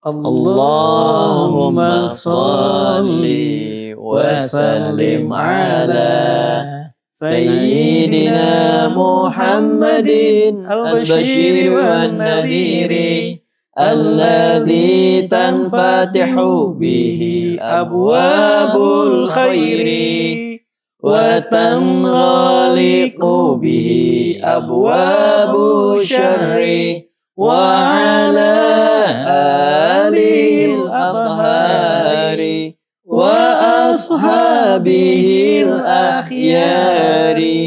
Allahumma salli wa sallim ala Sayyidina Muhammadin al-bashiri wan nadhiri alladzi tanfatihu bihi abwabul khairi wa tanghaliqu bihi abwabu syarri wa ala alihil athhari wa ashabihil akhyari.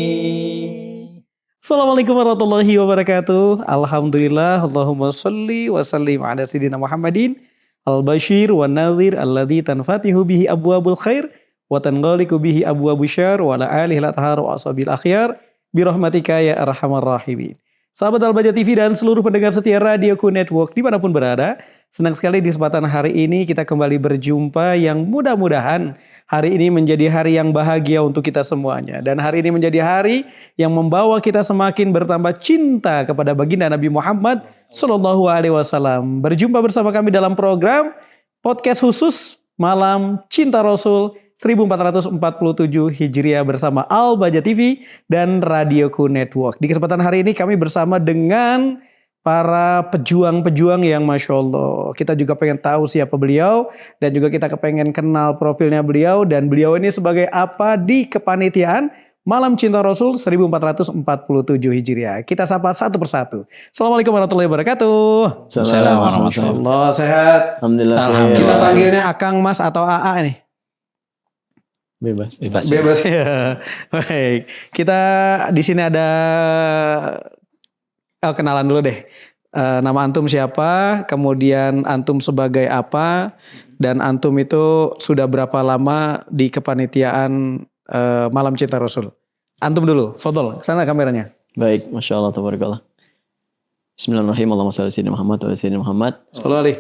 Assalamualaikum warahmatullahi wabarakatuh. Alhamdulillah, Allahumma salli wa sallim ala Sayyidina Muhammadin al-bashir wa nadhir alladzi tanfatihu bihi abwabul khair wa tanghaliqu bihi abwabu syarr wa ala alihi al-athhar wa ashabil akhyar birahmatika ya arhamar rahimin. Sahabat Al-Baja TV dan seluruh pendengar setia Radioku Network dimanapun berada, senang sekali di kesempatan hari ini kita kembali berjumpa yang mudah-mudahan hari ini menjadi hari yang bahagia untuk kita semuanya. Dan hari ini menjadi hari yang membawa kita semakin bertambah cinta kepada baginda Nabi Muhammad SAW. Berjumpa bersama kami dalam program podcast khusus Malam Cinta Rasul 1447 Hijriah bersama Al-Baja TV dan Radioku Network. Di kesempatan hari ini kami bersama dengan para pejuang-pejuang yang Masya Allah. Kita juga pengen tahu siapa beliau dan juga kita kepengen kenal profilnya beliau. Dan beliau ini sebagai apa di kepanitiaan Malam Cinta Rasul 1447 Hijriah. Kita sapa satu persatu. Assalamualaikum warahmatullahi wabarakatuh. Assalamualaikum warahmatullahi wabarakatuh. Allah sehat. Alhamdulillah. Kita panggilnya Akang, Mas atau AA nih? Bebas ya. Baik. Kita di sini ada kenalan dulu deh. Nama antum siapa? Kemudian antum sebagai apa? Dan antum itu sudah berapa lama di kepanitiaan Malam Cinta Rasul? Antum dulu. Fadhol. Sana kameranya. Baik, Masya Allah, tabarakallah. Bismillahirrahmanirrahim. Allahumma shalli ala sayyidina Muhammad wa ala sayyidina Muhammad. Sallallahu alaihi.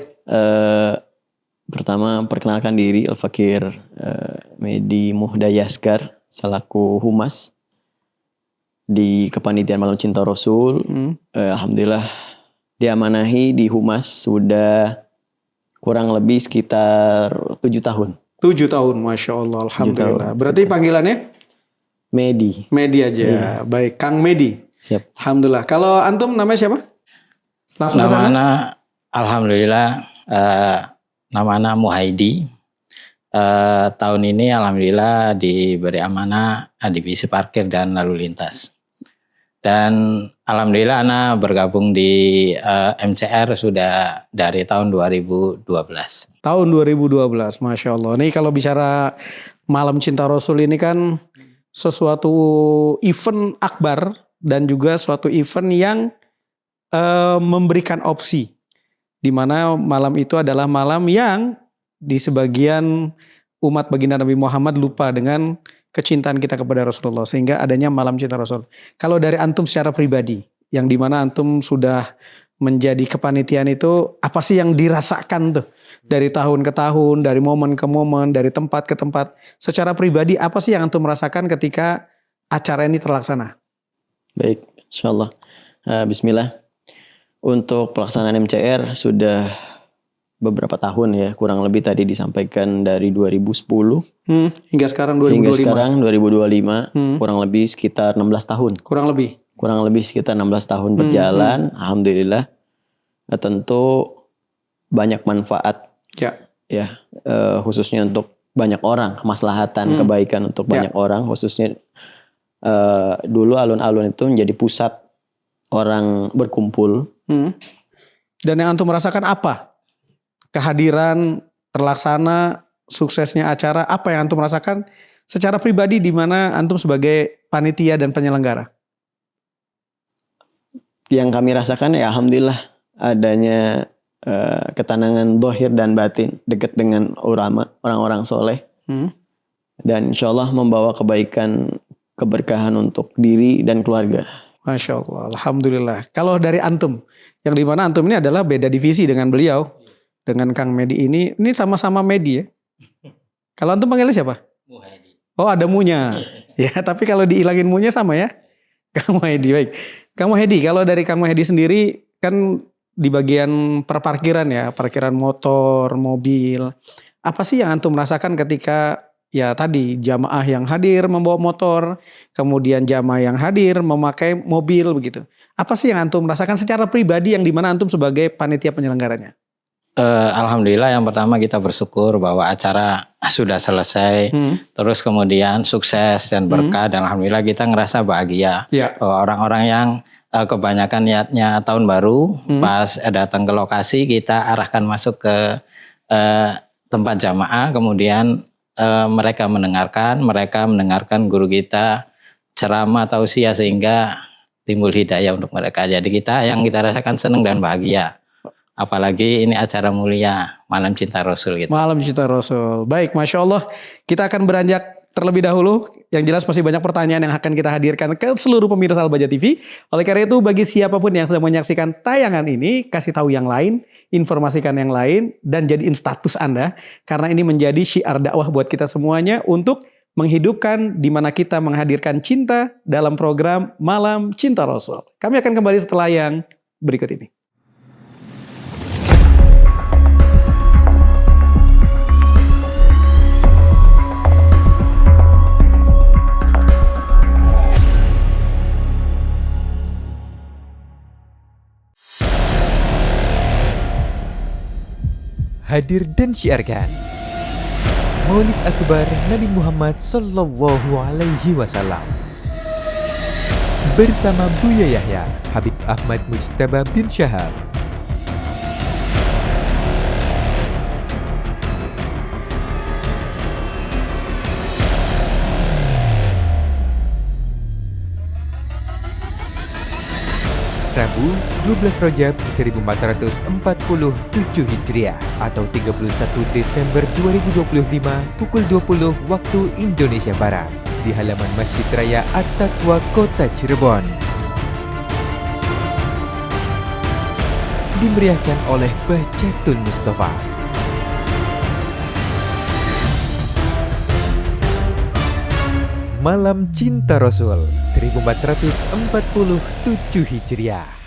Pertama perkenalkan diri Al-Fakir Medi Muhdayaskar selaku humas di kepanitiaan Malam Cinta Rasul. Alhamdulillah diamanahi di humas sudah kurang lebih sekitar 7 tahun. 7 tahun, Masya Allah, Alhamdulillah. Berarti panggilannya? Medi. Medi aja. Baik, Kang Medi. Siap. Alhamdulillah. Kalau antum namanya siapa? Namanya Alhamdulillah namanya Muhaidi. Tahun ini alhamdulillah diberi amanah divisi parkir dan lalu lintas. Dan alhamdulillah ana bergabung di MCR sudah dari tahun 2012. Tahun 2012, Masya Allah. Nih kalau bicara Malam Cinta Rasul ini kan sesuatu event akbar dan juga suatu event yang memberikan opsi. Di mana malam itu adalah malam yang di sebagian umat baginda Nabi Muhammad lupa dengan kecintaan kita kepada Rasulullah. Sehingga adanya Malam Cinta Rasul. Kalau dari antum secara pribadi, yang dimana antum sudah menjadi kepanitiaan itu, apa sih yang dirasakan tuh? Dari tahun ke tahun, dari momen ke momen, dari tempat ke tempat. Secara pribadi, apa sih yang antum merasakan ketika acara ini terlaksana? Baik, insyaallah. Bismillah. Untuk pelaksanaan MCR sudah beberapa tahun ya, kurang lebih tadi disampaikan dari 2010 hingga sekarang 2025. Hingga sekarang 2025, kurang lebih sekitar 16 tahun. Kurang lebih sekitar 16 tahun berjalan, alhamdulillah. Tentu banyak manfaat. Ya, khususnya untuk banyak orang, kemaslahatan, kebaikan untuk banyak orang, khususnya dulu alun-alun itu menjadi pusat orang berkumpul. Dan yang antum merasakan apa? Kehadiran, terlaksana, suksesnya acara, apa yang antum merasakan secara pribadi di mana antum sebagai panitia dan penyelenggara? Yang kami rasakan ya alhamdulillah adanya ketenangan zahir dan batin, dekat dengan ulama, orang-orang soleh. Dan insya Allah membawa kebaikan, keberkahan untuk diri dan keluarga. Masya Allah, alhamdulillah. Kalau dari antum, yang dimana antum ini adalah beda divisi dengan beliau, dengan Kang Medi ini sama-sama Medi ya. Kalau antum panggilnya siapa? Muhaidi. Oh ada munya, ya. Tapi kalau dihilangin munya sama ya, Kang Muhaidi. Baik, Kang Muhaidi. Kalau dari Kang Muhaidi sendiri kan di bagian perparkiran ya, parkiran motor, mobil. Apa sih yang antum rasakan ketika ya tadi jamaah yang hadir membawa motor, kemudian jamaah yang hadir memakai mobil begitu. Apa sih yang antum rasakan secara pribadi yang dimana antum sebagai panitia penyelenggaranya? Alhamdulillah yang pertama kita bersyukur bahwa acara sudah selesai, terus kemudian sukses dan berkah dan alhamdulillah kita ngerasa bahagia bahwa orang-orang yang kebanyakan niatnya tahun baru pas datang ke lokasi kita arahkan masuk ke tempat jamaah, kemudian mereka mendengarkan guru kita ceramah tausiah sehingga timbul hidayah untuk mereka. Jadi kita rasakan senang dan bahagia. Apalagi ini acara mulia Malam Cinta Rasul gitu. Malam Cinta Rasul. Baik, Masya Allah. Kita akan beranjak terlebih dahulu. Yang jelas masih banyak pertanyaan yang akan kita hadirkan ke seluruh pemirsa Al-Baja TV. Oleh karena itu bagi siapapun yang sedang menyaksikan tayangan ini, kasih tahu yang lain, informasikan yang lain, dan jadiin status Anda. Karena ini menjadi syiar dakwah buat kita semuanya untuk menghidupkan di mana kita menghadirkan cinta dalam program Malam Cinta Rasul. Kami akan kembali setelah yang berikut ini. Hadir dan syiarkan Maulid Akbar Nabi Muhammad Sallallahu Alaihi Wasallam bersama Buya Yahya Habib Ahmad Mujtaba bin Syahab. Rabu 12 Rajab 1447 Hijriah atau 31 Desember 2025 pukul 20 waktu Indonesia Barat di halaman Masjid Raya At-Taqwa Kota Cirebon. Dimeriahkan oleh Bahjatul Mustafa. Malam Cinta Rasul 1447 Hijriah.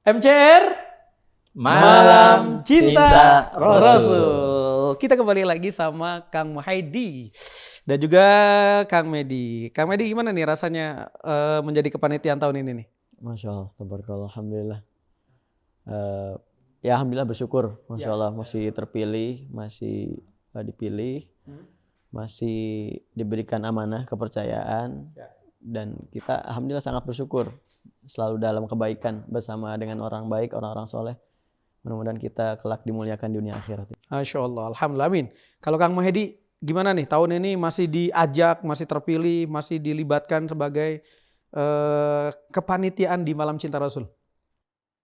MCR Malam Cinta Rasul. Kita kembali lagi sama Kang Muhaidi dan juga Kang Medi. Kang Medi gimana nih rasanya menjadi kepanitiaan tahun ini nih? Masya Allah, tabarakallah, alhamdulillah. Ya alhamdulillah bersyukur, Masya Allah masih terpilih, masih dipilih, masih diberikan amanah, kepercayaan, dan kita alhamdulillah sangat bersyukur selalu dalam kebaikan bersama dengan orang baik, orang-orang soleh. Mudah-mudahan kita kelak dimuliakan di dunia akhirat. Masya Allah, alhamdulillah, amin. Kalau Kang Muhaidi gimana nih tahun ini masih diajak, masih terpilih, masih dilibatkan sebagai kepanitiaan di Malam Cinta Rasul?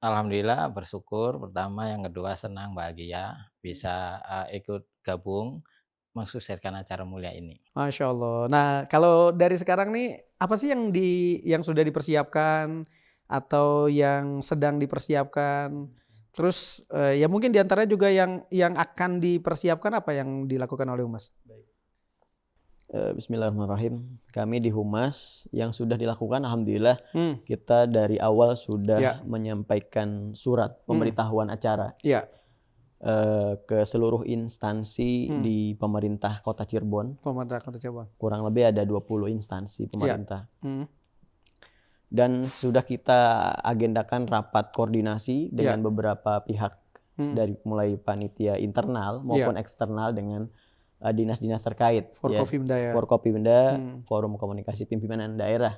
Alhamdulillah bersyukur, pertama, yang kedua senang bahagia bisa ikut gabung mensukseskan acara mulia ini. Masya Allah. Nah kalau dari sekarang nih apa sih yang sudah dipersiapkan atau yang sedang dipersiapkan? Terus ya mungkin diantaranya juga yang akan dipersiapkan apa yang dilakukan oleh Humas? Bismillahirrahmanirrahim. Kami di Humas yang sudah dilakukan alhamdulillah kita dari awal sudah menyampaikan surat pemberitahuan acara ke seluruh instansi di pemerintah Kota Cirebon. Pemerintah Kota Cirebon. Kurang lebih ada 20 instansi pemerintah. Dan sudah kita agendakan rapat koordinasi dengan beberapa pihak dari mulai panitia internal maupun eksternal dengan dinas-dinas terkait. Forkopimda, Forum Komunikasi Pimpinan Daerah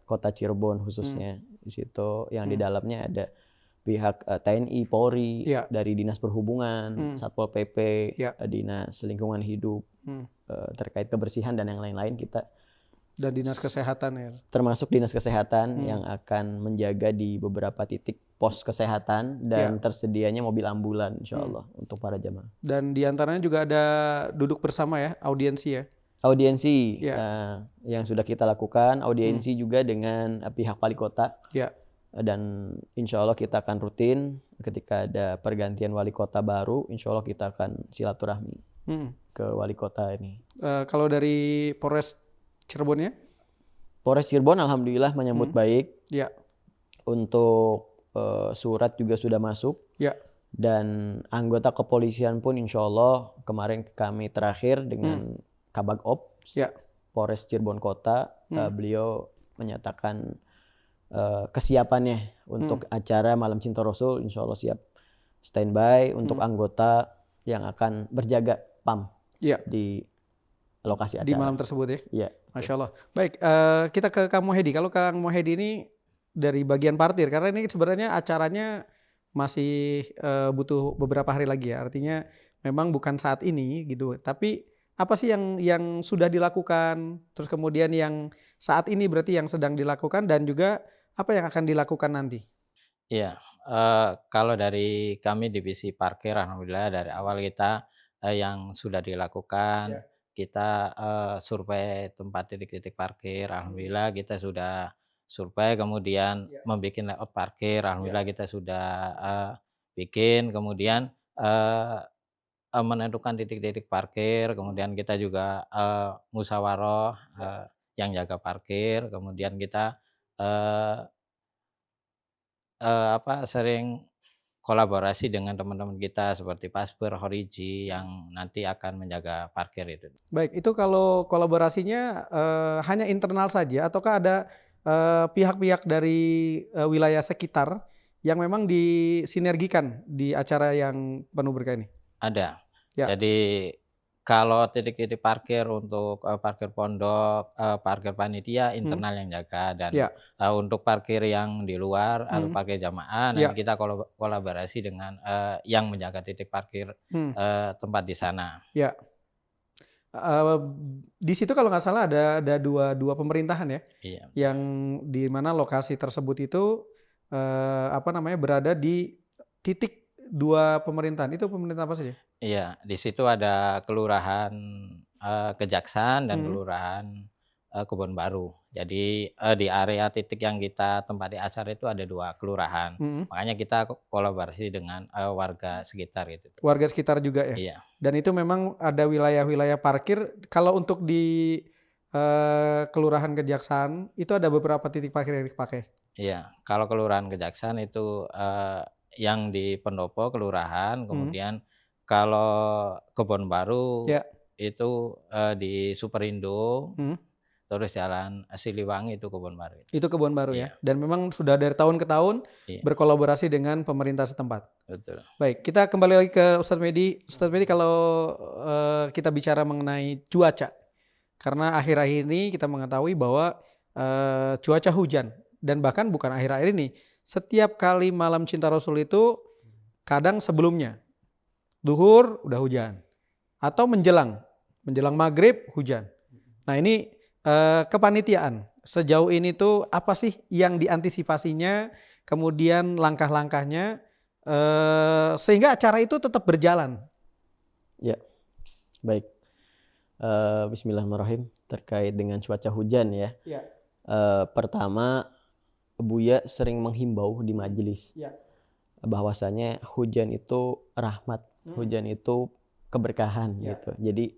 Kota Cirebon khususnya. Di situ yang di dalamnya ada pihak TNI, Polri, dari Dinas Perhubungan, Satpol PP, Dinas Lingkungan Hidup, terkait kebersihan dan yang lain-lain kita. Dan Dinas Kesehatan ya? Termasuk Dinas Kesehatan yang akan menjaga di beberapa titik pos kesehatan dan tersedianya mobil ambulan insya Allah untuk para jamaah. Dan diantaranya juga ada duduk bersama ya, audiensi ya? Audiensi yang sudah kita lakukan, audiensi juga dengan pihak wali kota. Dan insya Allah kita akan rutin ketika ada pergantian wali kota baru, insya Allah kita akan silaturahmi ke wali kota ini. Kalau dari Polres Cirebon ya? Polres Cirebon alhamdulillah menyambut baik. Ya. Untuk surat juga sudah masuk. Ya. Dan anggota kepolisian pun insya Allah kemarin kami terakhir dengan Kabag Ops Polres Cirebon Kota, beliau menyatakan kesiapannya untuk acara Malam Cinta Rasul, insya Allah siap standby untuk anggota yang akan berjaga PAM di lokasi acara. Di malam tersebut ya? Iya. Masya Allah. Baik, kita ke Kang Muhedi. Kalau Kang Muhedi ini dari bagian partir, karena ini sebenarnya acaranya masih butuh beberapa hari lagi ya. Artinya memang bukan saat ini gitu. Tapi apa sih yang sudah dilakukan? Terus kemudian yang saat ini berarti yang sedang dilakukan dan juga apa yang akan dilakukan nanti? Iya, kalau dari kami divisi parkir, alhamdulillah dari awal kita yang sudah dilakukan, kita survei tempat titik-titik parkir, alhamdulillah kita sudah survei, kemudian membuat layout parkir, alhamdulillah kita sudah bikin, kemudian menentukan titik-titik parkir, kemudian kita juga musyawarah yang jaga parkir, kemudian kita sering kolaborasi dengan teman-teman kita seperti Pasper, Horiji yang nanti akan menjaga parkir itu. Baik, itu kalau kolaborasinya hanya internal saja ataukah ada pihak-pihak dari wilayah sekitar yang memang disinergikan di acara yang penuh berkah ini? Ada. Ya. Jadi kalau titik-titik parkir untuk parkir pondok, parkir panitia internal yang jaga, dan untuk parkir yang di luar atau parkir jamaah nanti kita kolaborasi dengan yang menjaga titik parkir tempat di sana. Ya. Di situ kalau nggak salah ada dua pemerintahan ya, yang di mana lokasi tersebut itu berada di titik dua pemerintahan. Itu pemerintahan apa saja? Iya, di situ ada kelurahan Kejaksan dan kelurahan Kebon Baru. Jadi di area titik yang kita tempati acara itu ada 2 kelurahan. Makanya kita kolaborasi dengan warga sekitar gitu. Warga sekitar juga ya? Iya. Dan itu memang ada wilayah-wilayah parkir. Kalau untuk di kelurahan Kejaksan itu ada beberapa titik parkir yang dipakai? Iya, kalau kelurahan Kejaksan itu yang di Pendopo kelurahan, kemudian kalau Kebon Baru itu di Superindo, terus Jalan Siliwangi itu Kebon Baru. Itu Kebon Baru ya. Dan memang sudah dari tahun ke tahun berkolaborasi dengan pemerintah setempat. Betul. Baik, kita kembali lagi ke Ustadz Medi. Ustadz Medi, kalau kita bicara mengenai cuaca, karena akhir-akhir ini kita mengetahui bahwa cuaca hujan, dan bahkan bukan akhir-akhir ini, setiap kali Malam Cinta Rasul itu kadang sebelumnya duhur udah hujan, atau menjelang maghrib hujan. Nah ini kepanitiaan sejauh ini tuh apa sih yang diantisipasinya, kemudian langkah-langkahnya sehingga acara itu tetap berjalan? Ya, baik. Bismillahirrahmanirrahim. Terkait dengan cuaca hujan ya. Pertama, Buya sering menghimbau di majelis bahwasanya hujan itu rahmat. Hujan itu keberkahan gitu. Jadi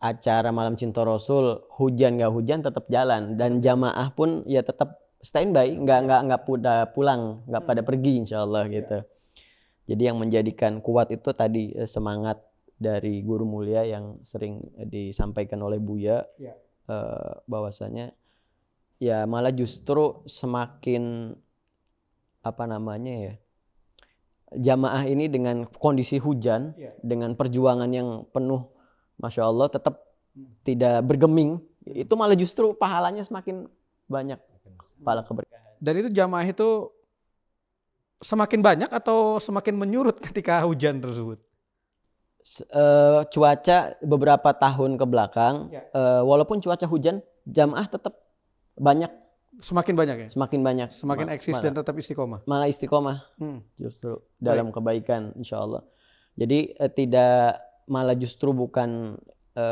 acara Malam Cinta Rasul hujan gak hujan tetap jalan, dan jamaah pun ya tetap standby, nggak pulang, nggak pada pergi insyaallah gitu. Jadi yang menjadikan kuat itu tadi semangat dari guru mulia yang sering disampaikan oleh Buya, bahwasanya ya malah justru semakin jamaah ini dengan kondisi hujan, dengan perjuangan yang penuh, Masya Allah, tetap tidak bergeming, itu malah justru pahalanya semakin banyak, pahala keberkahan. Dan itu jamaah itu semakin banyak atau semakin menyurut ketika hujan tersebut? Cuaca beberapa tahun ke belakang, walaupun cuaca hujan, jamaah tetap banyak. Semakin banyak ya? Semakin banyak. Semakin eksis dan tetap istiqomah? Malah istiqomah, justru dalam kebaikan insya Allah. Jadi malah justru bukan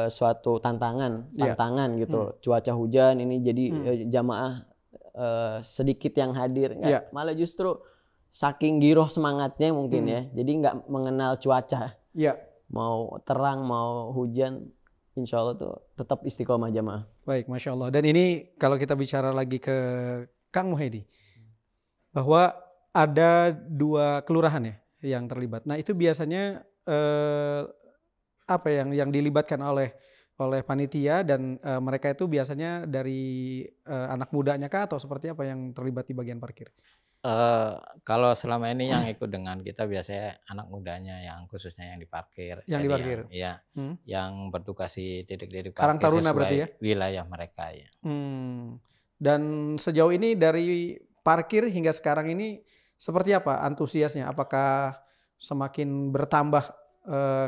suatu tantangan gitu. Cuaca hujan ini jadi jamaah sedikit yang hadir, malah justru saking giroh semangatnya mungkin ya, jadi nggak mengenal cuaca. Mau terang mau hujan, insya Allah tuh tetap istiqomah jamaah. Baik, Masya Allah. Dan ini kalau kita bicara lagi ke Kang Muhedi, bahwa ada 2 kelurahan ya yang terlibat. Nah itu biasanya apa yang dilibatkan oleh panitia dan mereka itu biasanya dari anak mudanya kah atau seperti apa yang terlibat di bagian parkir? Kalau selama ini yang ikut dengan kita biasanya anak mudanya yang khususnya yang di parkir. Yang di parkir? Yang bertugas di titik-titik parkir Karang Taruna berarti ya? Wilayah mereka ya. Dan sejauh ini dari parkir hingga sekarang ini seperti apa antusiasnya? Apakah semakin bertambah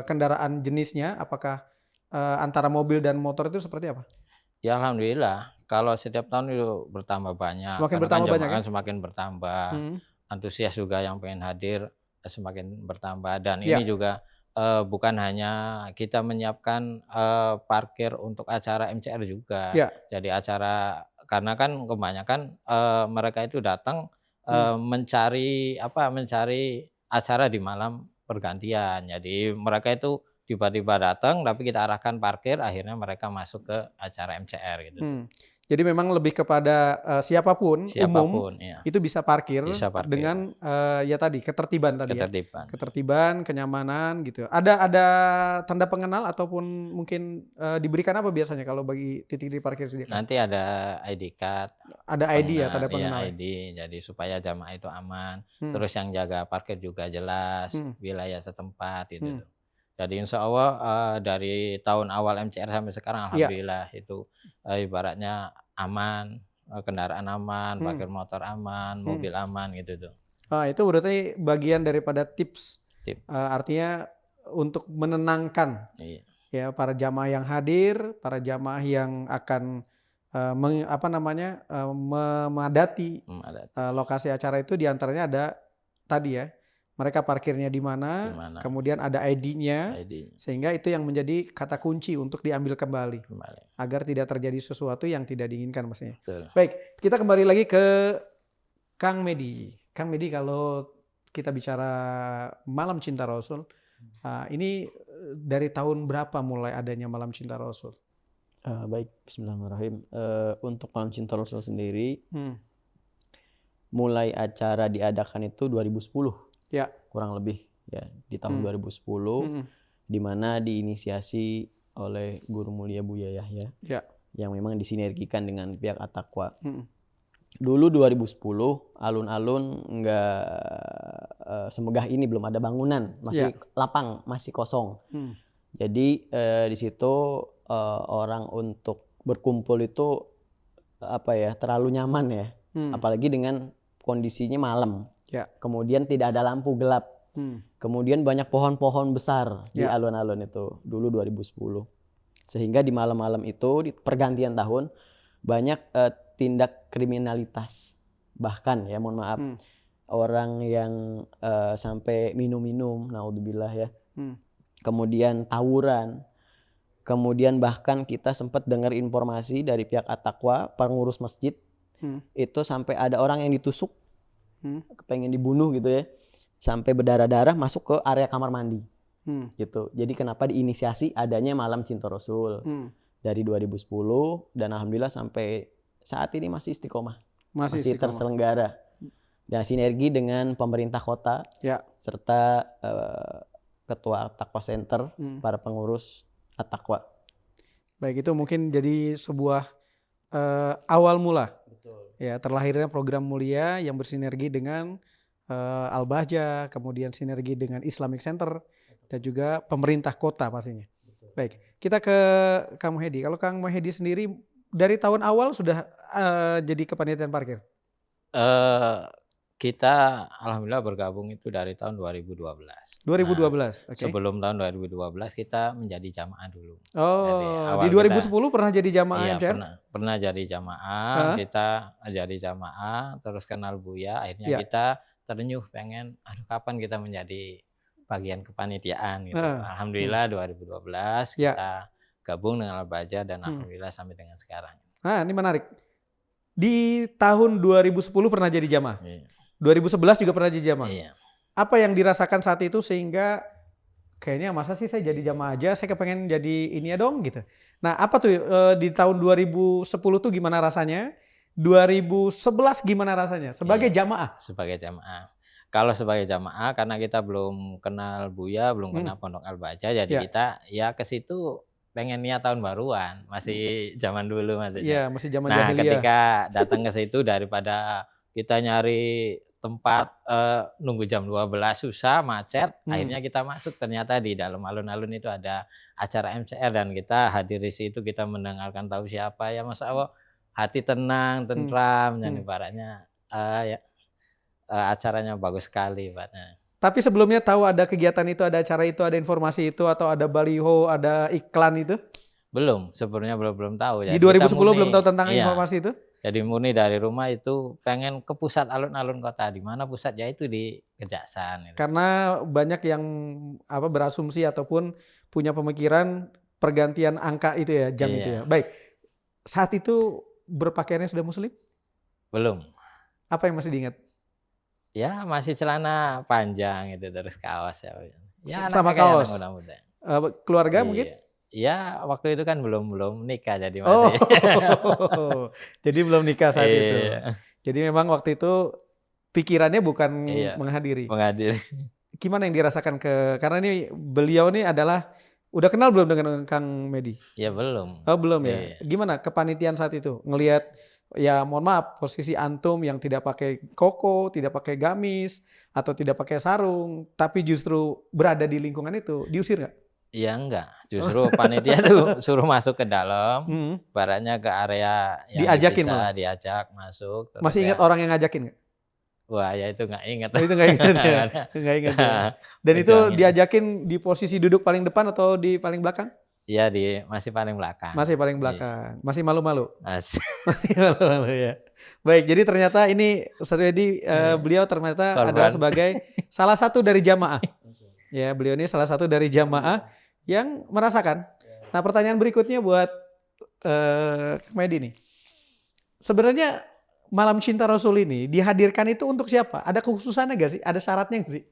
kendaraan jenisnya? Apakah antara mobil dan motor itu seperti apa? Ya alhamdulillah, kalau setiap tahun itu bertambah banyak. Semakin bertambah banyak kan? Semakin bertambah. Antusias juga yang pengen hadir semakin bertambah. Dan ini juga bukan hanya kita menyiapkan parkir untuk acara MCR juga. Jadi acara, karena kan kebanyakan mereka itu datang mencari acara di malam pergantian. Jadi mereka itu tiba-tiba datang, tapi kita arahkan parkir, akhirnya mereka masuk ke acara MCR gitu. Jadi memang lebih kepada siapapun umum ya. Itu bisa parkir dengan ya tadi ketertiban tadi ketertiban, kenyamanan gitu. Ada tanda pengenal ataupun mungkin diberikan apa biasanya kalau bagi titik-titik parkir sendiri? Nanti ada ID card. Ada ID ya, tanda pengenal. Ya, ID, jadi supaya jamaah itu aman. Terus yang jaga parkir juga jelas, wilayah setempat gitu. Jadi insya Allah dari tahun awal MCR sampai sekarang alhamdulillah itu ibaratnya aman, kendaraan aman, parkir motor aman, mobil aman gitu tuh. Itu berarti bagian daripada tips. Artinya untuk menenangkan ya para jamaah yang hadir, para jamaah yang akan memadati lokasi acara itu, diantaranya ada tadi ya. Mereka parkirnya di mana, kemudian ada ID-nya, sehingga itu yang menjadi kata kunci untuk diambil kembali. Agar tidak terjadi sesuatu yang tidak diinginkan maksudnya. Baik, kita kembali lagi ke Kang Medi. Kang Medi, kalau kita bicara Malam Cinta Rasul, ini dari tahun berapa mulai adanya Malam Cinta Rasul? Baik, bismillahirrahmanirrahim. Untuk Malam Cinta Rasul sendiri, mulai acara diadakan itu 2010. Kurang lebih ya di tahun 2010 di mana diinisiasi oleh Guru Mulia Buya Yahya yang memang disinergikan dengan pihak At-Taqwa. Dulu 2010 alun-alun nggak semegah ini, belum ada bangunan, masih lapang, masih kosong. Jadi di situ orang untuk berkumpul itu terlalu nyaman ya, apalagi dengan kondisinya malam. Kemudian tidak ada lampu gelap. Kemudian banyak pohon-pohon besar di alun-alun itu dulu 2010. Sehingga di malam-malam itu di pergantian tahun banyak tindak kriminalitas. Bahkan ya mohon maaf orang yang sampai minum-minum, naudzubillah ya. Kemudian tawuran. Kemudian bahkan kita sempat dengar informasi dari pihak At-Taqwa, pengurus masjid, itu sampai ada orang yang ditusuk. Kepengen dibunuh gitu ya, sampai berdarah-darah masuk ke area kamar mandi gitu. Jadi kenapa diinisiasi adanya Malam Cinta Rasul dari 2010 dan alhamdulillah sampai saat ini masih istiqomah, masih terselenggara dan sinergi dengan pemerintah kota serta ketua Taqwa Center, para pengurus At-Taqwa. Baik, itu mungkin jadi sebuah awal mula. Ya, terlahirnya program mulia yang bersinergi dengan Al-Bahjah, kemudian sinergi dengan Islamic Center dan juga pemerintah kota pastinya. Baik, kita ke Kang Muhedi. Kalau Kang Muhedi sendiri dari tahun awal sudah jadi kepanitiaan parkir? Kita alhamdulillah bergabung itu dari tahun 2012. 2012, oke. Sebelum tahun 2012 kita menjadi jamaah dulu. Di 2010 pernah jadi jamaah MCR? Pernah jadi jamaah, kita jadi jamaah, terus kenal Buya, akhirnya kita ternyuh pengen, kapan kita menjadi bagian kepanitiaan gitu. Alhamdulillah 2012 kita gabung dengan Al-Bahjah dan alhamdulillah sampai dengan sekarang. Ini menarik. Di tahun 2010 pernah jadi jamaah. Iya. 2011 juga pernah jadi jamaah. Iya. Apa yang dirasakan saat itu sehingga kayaknya masa sih saya jadi jamaah aja, saya kepengen jadi ini ya dong gitu. Nah apa tuh di tahun 2010 tuh gimana rasanya? 2011 gimana rasanya sebagai jamaah? Sebagai jamaah. Kalau sebagai jamaah karena kita belum kenal Buya, belum kenal Pondok Al-Baca, jadi kita ya ke situ pengen niat tahun baruan, masih zaman dulu maksudnya. Iya, masih zaman Nah, jahiliyah. ketika datang ke situ daripada kita nyari tempat nunggu jam 12 susah, macet, akhirnya kita masuk. Ternyata di dalam alun-alun itu ada acara MCR dan kita hadir di situ, kita mendengarkan tahu siapa ya, Masya Allah, hati tenang, tentram, dan ibaratnya acaranya bagus sekali, Pak. Tapi sebelumnya tahu ada kegiatan itu, ada acara itu, ada informasi itu, atau ada baliho, ada iklan itu? Belum, sebenarnya belum tahu. Di 2010 belum tahu tentang informasi itu? Jadi murni dari rumah itu pengen ke pusat alun-alun kota. Di mana pusatnya itu di Kejaksaan. Karena banyak yang berasumsi ataupun punya pemikiran pergantian angka itu ya, jam itu ya. Baik, saat itu berpakaiannya sudah muslim? Belum. Apa yang masih diingat? Ya masih celana panjang itu, terus kaos ya. Sama kaos. Muda-muda. Keluarga mungkin? Ya waktu itu kan belum nikah, jadi masih. Jadi belum nikah saat itu. Jadi memang waktu itu pikirannya bukan menghadiri. Gimana yang dirasakan karena ini beliau nih adalah udah kenal belum dengan Kang Medi? Ya belum. Oh belum ya. Gimana kepanitiaan saat itu? Ngelihat ya mohon maaf, posisi antum yang tidak pakai koko, tidak pakai gamis, atau tidak pakai sarung, tapi justru berada di lingkungan itu, diusir nggak? Iya enggak, justru panitia tuh suruh masuk ke dalam, baratnya ke area yang diajakin bisa diajak masuk. Masih ingat orang yang ngajakin nggak? Wah ya itu nggak ingat. Itu nggak ingat ya? Nggak ingat ya? Dan itu diajakin di posisi duduk paling depan atau di paling belakang? Iya masih paling belakang. Masih paling belakang. Masih malu-malu? Masih malu-malu ya. Baik, jadi ternyata ini Ustaz Wedi beliau ternyata adalah sebagai salah satu dari jamaah. Ya, beliau ini salah satu dari jamaah yang merasakan. Nah, pertanyaan berikutnya buat Medi nih. Sebenarnya Malam Cinta Rasul ini dihadirkan itu untuk siapa? Ada kekhususannya gak sih? Ada syaratnya gak sih?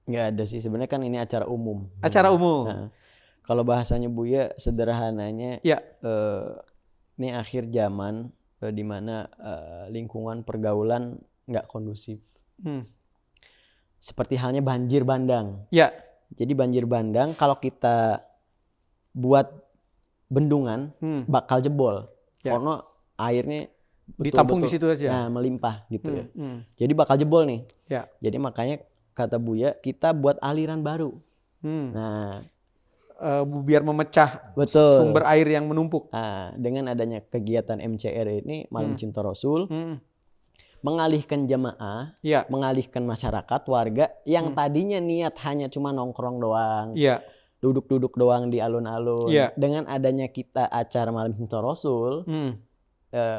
Nggak ada sih, sebenarnya kan ini acara umum. Acara umum. Nah, kalau bahasanya Buya sederhananya, ini akhir zaman di mana lingkungan pergaulan nggak kondusif. Seperti halnya banjir bandang. Ya. Jadi banjir bandang kalau kita buat bendungan bakal jebol. Karena airnya ditampung di situ aja. Nah, melimpah gitu ya. Jadi bakal jebol nih. Ya. Jadi makanya kata Buya kita buat aliran baru. Nah, biar memecah sumber air yang menumpuk. Nah, dengan adanya kegiatan MCR ini Malam Cinta Rasul mengalihkan jamaah, mengalihkan masyarakat warga yang tadinya niat hanya cuma nongkrong doang, duduk-duduk doang di alun-alun. Dengan adanya kita acara Malam Cinta Rasul,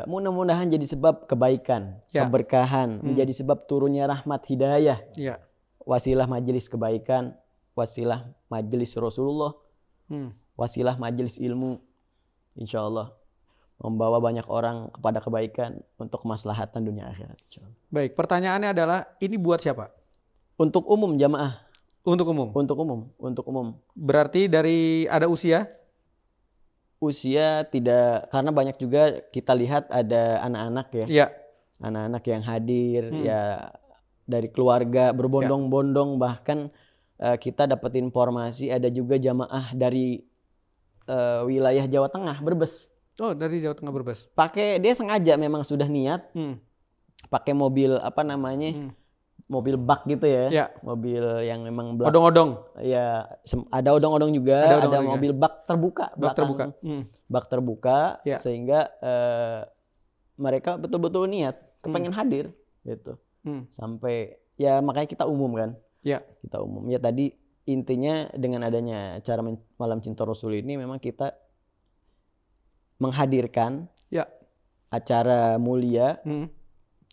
mudah-mudahan jadi sebab kebaikan, keberkahan, menjadi sebab turunnya rahmat hidayah, wasilah majelis kebaikan, wasilah majelis Rasulullah, wasilah majelis ilmu, insya Allah membawa banyak orang kepada kebaikan untuk kemaslahatan dunia akhirat. Baik, pertanyaannya adalah ini buat siapa? Untuk umum jamaah. Untuk umum. Untuk umum. Untuk umum. Berarti dari ada usia? Usia tidak, karena banyak juga kita lihat ada anak-anak ya. Iya. Anak-anak yang hadir ya dari keluarga berbondong-bondong, bahkan kita dapat informasi ada juga jamaah dari wilayah Jawa Tengah, Brebes. Oh, dari Jawa Tengah Brebes. Dia sengaja memang sudah niat pakai mobil mobil bak gitu ya. Mobil yang memang odong-odong. Ya, ada odong-odong juga, ada mobil bak terbuka, bak terbuka sehingga mereka betul-betul niat kepengen hadir gitu. Sampai ya makanya kita umum kan. Kita umum. Ya tadi intinya dengan adanya acara Malam Cinta Rasul ini memang kita menghadirkan acara mulia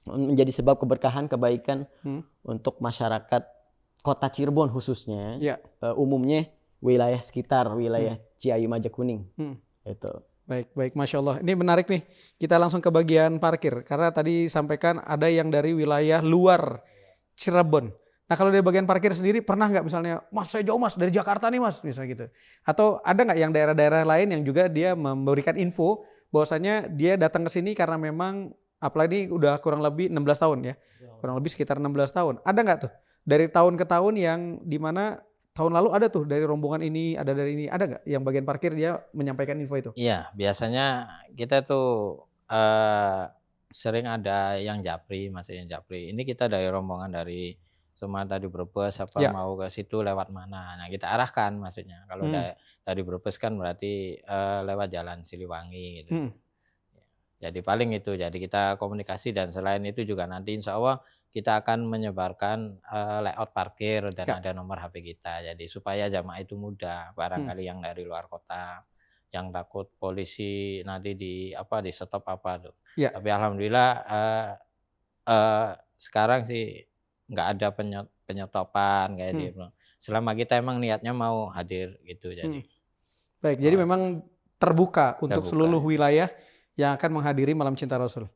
menjadi sebab keberkahan, kebaikan untuk masyarakat Kota Cirebon khususnya, umumnya wilayah sekitar wilayah Ciayu Majakuning. Itu. Baik, Masya Allah. Ini menarik nih. Kita langsung ke bagian parkir. Karena tadi sampaikan ada yang dari wilayah luar Cirebon. Nah kalau dari bagian parkir sendiri pernah nggak misalnya, Mas saya jauh Mas dari Jakarta nih Mas, misalnya gitu. Atau ada nggak yang daerah-daerah lain yang juga dia memberikan info bahwasanya dia datang ke sini karena memang apalagi udah kurang lebih 16 tahun ya. Kurang lebih sekitar 16 tahun. Ada nggak tuh dari tahun ke tahun yang dimana tahun lalu ada tuh dari rombongan ini, ada dari ini, ada nggak yang bagian parkir dia menyampaikan info itu? Iya, biasanya kita tuh sering ada yang japri, maksudnya japri. Ini kita dari rombongan dari Sumatera di Brebes mau ke situ lewat mana. Nah kita arahkan maksudnya. Kalau dari Brebes kan berarti lewat jalan Siliwangi gitu. Jadi paling itu, jadi kita komunikasi dan selain itu juga nanti insya Allah kita akan menyebarkan layout parkir dan ada nomor HP kita. Jadi supaya jamaah itu mudah, barangkali yang dari luar kota, yang takut polisi nanti di stop apa tuh. Tapi alhamdulillah sekarang sih nggak ada penyetopan kayak gitu. Selama kita emang niatnya mau hadir gitu. Jadi. Baik, jadi memang terbuka untuk seluruh wilayah yang akan menghadiri Malam Cinta Rasul.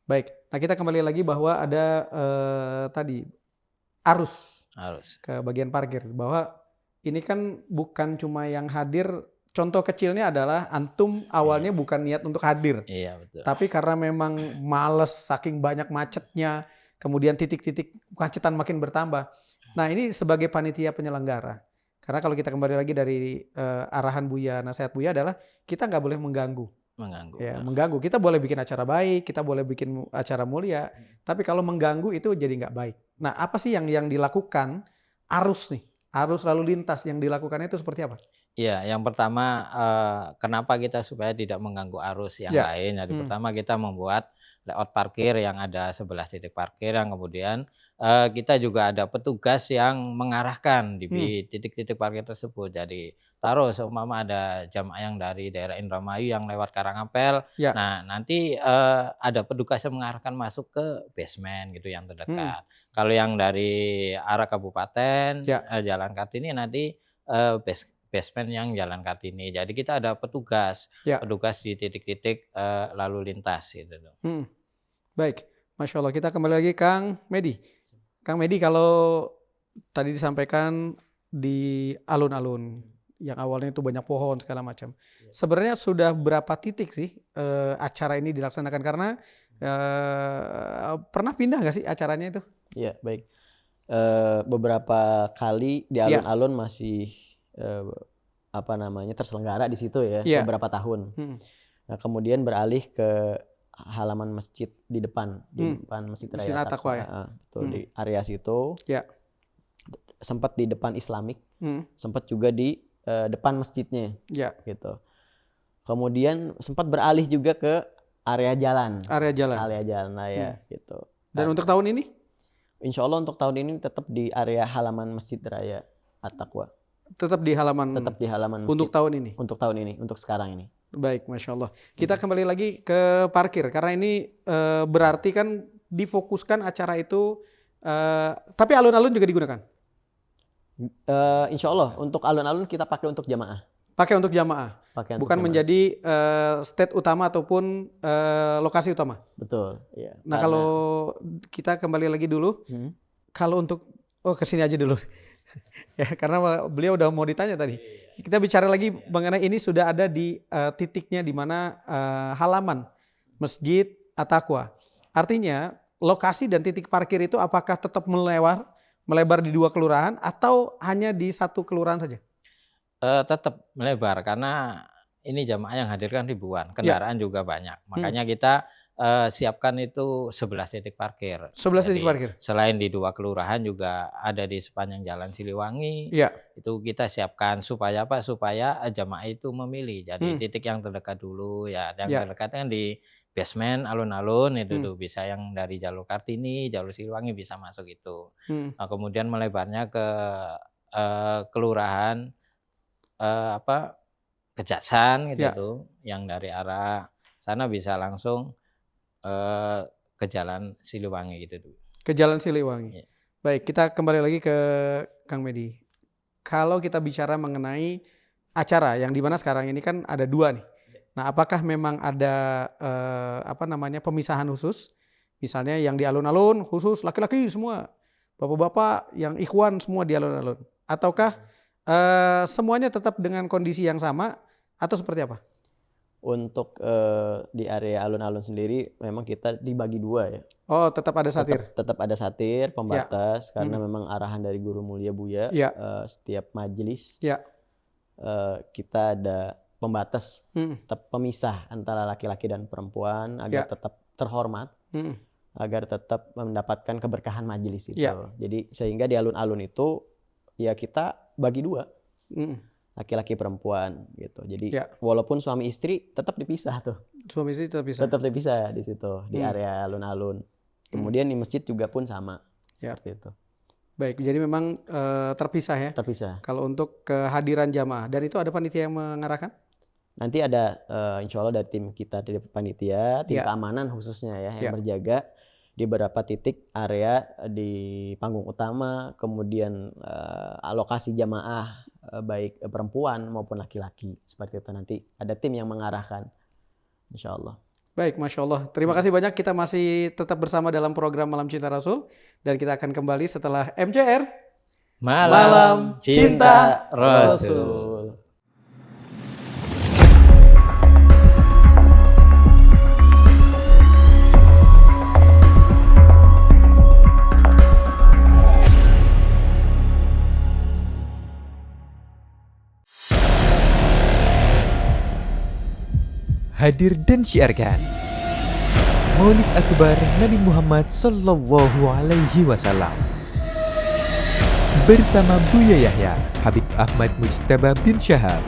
Baik, nah kita kembali lagi bahwa ada tadi arus ke bagian parkir. Bahwa ini kan bukan cuma yang hadir, contoh kecilnya adalah antum awalnya bukan niat untuk hadir. Iya, betul. Tapi karena memang males saking banyak macetnya, kemudian titik-titik kemacetan makin bertambah. Nah ini sebagai panitia penyelenggara. Karena kalau kita kembali lagi dari arahan Buya, nasihat Buya adalah kita nggak boleh mengganggu. Mengganggu. Kita boleh bikin acara baik, kita boleh bikin acara mulia, tapi kalau mengganggu itu jadi nggak baik. Nah, apa sih yang dilakukan arus lalu lintas yang dilakukan itu seperti apa? Iya, yang pertama kenapa kita supaya tidak mengganggu arus yang lain. Jadi pertama kita membuat layout parkir yang ada 11 titik parkir yang kemudian kita juga ada petugas yang mengarahkan di titik-titik parkir tersebut. Jadi taruh seumpama ada jamaah yang dari daerah Indramayu yang lewat Karangapel. Nah, nanti ada petugas yang mengarahkan masuk ke basement gitu yang terdekat. Kalau yang dari arah kabupaten Jalan Kartini nanti basement yang Jalan Kartini. Jadi kita ada petugas di titik-titik lalu lintas gitu. Baik, Masya Allah. Kita kembali lagi Kang Medi. Kang Medi, kalau tadi disampaikan di alun-alun yang awalnya itu banyak pohon segala macam. Sebenarnya sudah berapa titik sih acara ini dilaksanakan? Karena pernah pindah nggak sih acaranya itu? Iya, baik. Beberapa kali di alun-alun masih terselenggara di situ ya beberapa tahun. Nah kemudian beralih ke halaman masjid di depan Masjid Raya At-Taqwa. Di area situ. Sempat di depan Islamik, sempat juga di depan masjidnya. Gitu. Kemudian sempat beralih juga ke area jalan gitu. Dan untuk tahun ini? Insya Allah untuk tahun ini tetap di area halaman Masjid Raya At-Taqwa. Tetap di halaman masjid. Untuk tahun ini? Untuk tahun ini, untuk sekarang ini. Baik, Masya Allah. Kita kembali lagi ke parkir. Karena ini berarti kan difokuskan acara itu, tapi alun-alun juga digunakan? Insya Allah, untuk alun-alun kita pakai untuk jamaah. Pakai untuk jamaah? Bukan menjadi state utama ataupun lokasi utama? Betul. Ya, nah kalau kita kembali lagi dulu, kalau untuk, kesini aja dulu. Ya, karena beliau udah mau ditanya tadi. Kita bicara lagi mengenai ini sudah ada di titiknya di mana halaman Masjid At-Taqwa. Artinya lokasi dan titik parkir itu apakah tetap melebar di 2 kelurahan atau hanya di 1 kelurahan saja? Tetap melebar karena ini jamaah yang hadir kan ribuan, kendaraan juga banyak. Makanya kita siapkan itu 11 titik parkir. 11 titik parkir. Selain di 2 kelurahan juga ada di sepanjang Jalan Siliwangi. Itu kita siapkan supaya apa? Supaya jamaah itu memilih. Jadi titik yang terdekat dulu ya. Yang terdekat kan di basement alun-alun itu tuh bisa yang dari jalur Kartini, jalur Siliwangi bisa masuk itu. Nah, kemudian melebarnya ke kelurahan Kejaksan gitu tuh, yang dari arah sana bisa langsung ke Jalan Siliwangi gitu tuh. Ke Jalan Siliwangi. Baik, kita kembali lagi ke Kang Medi. Kalau kita bicara mengenai acara yang dimana sekarang ini kan ada 2 nih. Nah, apakah memang ada pemisahan khusus? Misalnya yang di alun-alun khusus laki-laki semua, bapak-bapak yang ikhwan semua di alun-alun. Ataukah semuanya tetap dengan kondisi yang sama atau seperti apa? Untuk di area alun-alun sendiri memang kita dibagi dua ya. Oh, tetap ada satir. Tetap ada satir pembatas karena memang arahan dari Guru Mulia Buya setiap majelis kita ada pembatas, tetap pemisah antara laki-laki dan perempuan agar tetap terhormat, agar tetap mendapatkan keberkahan majelis itu. Jadi sehingga di alun-alun itu ya kita bagi dua. Laki-laki perempuan gitu. Jadi walaupun suami istri tetap dipisah tuh. Suami istri tetap dipisah. Tetap dipisah di situ di area alun-alun. Kemudian di masjid juga pun sama seperti itu. Baik, jadi memang terpisah ya. Terpisah. Kalau untuk kehadiran jamaah dan itu ada panitia yang mengarahkan? Nanti ada insya Allah dari tim kita, dari panitia, tim keamanan khususnya ya yang berjaga di beberapa titik area di panggung utama, kemudian alokasi jamaah baik perempuan maupun laki-laki seperti itu. Nanti ada tim yang mengarahkan, insya Allah. Baik, Masya Allah. Terima kasih banyak. Kita masih tetap bersama dalam program Malam Cinta Rasul dan kita akan kembali setelah MCR Malam Cinta Rasul. Hadir dan syiarkan Maulid Akbar Nabi Muhammad Sallallahu Alaihi Wasallam bersama Buya Yahya Habib Ahmad Mujtaba bin Syahab.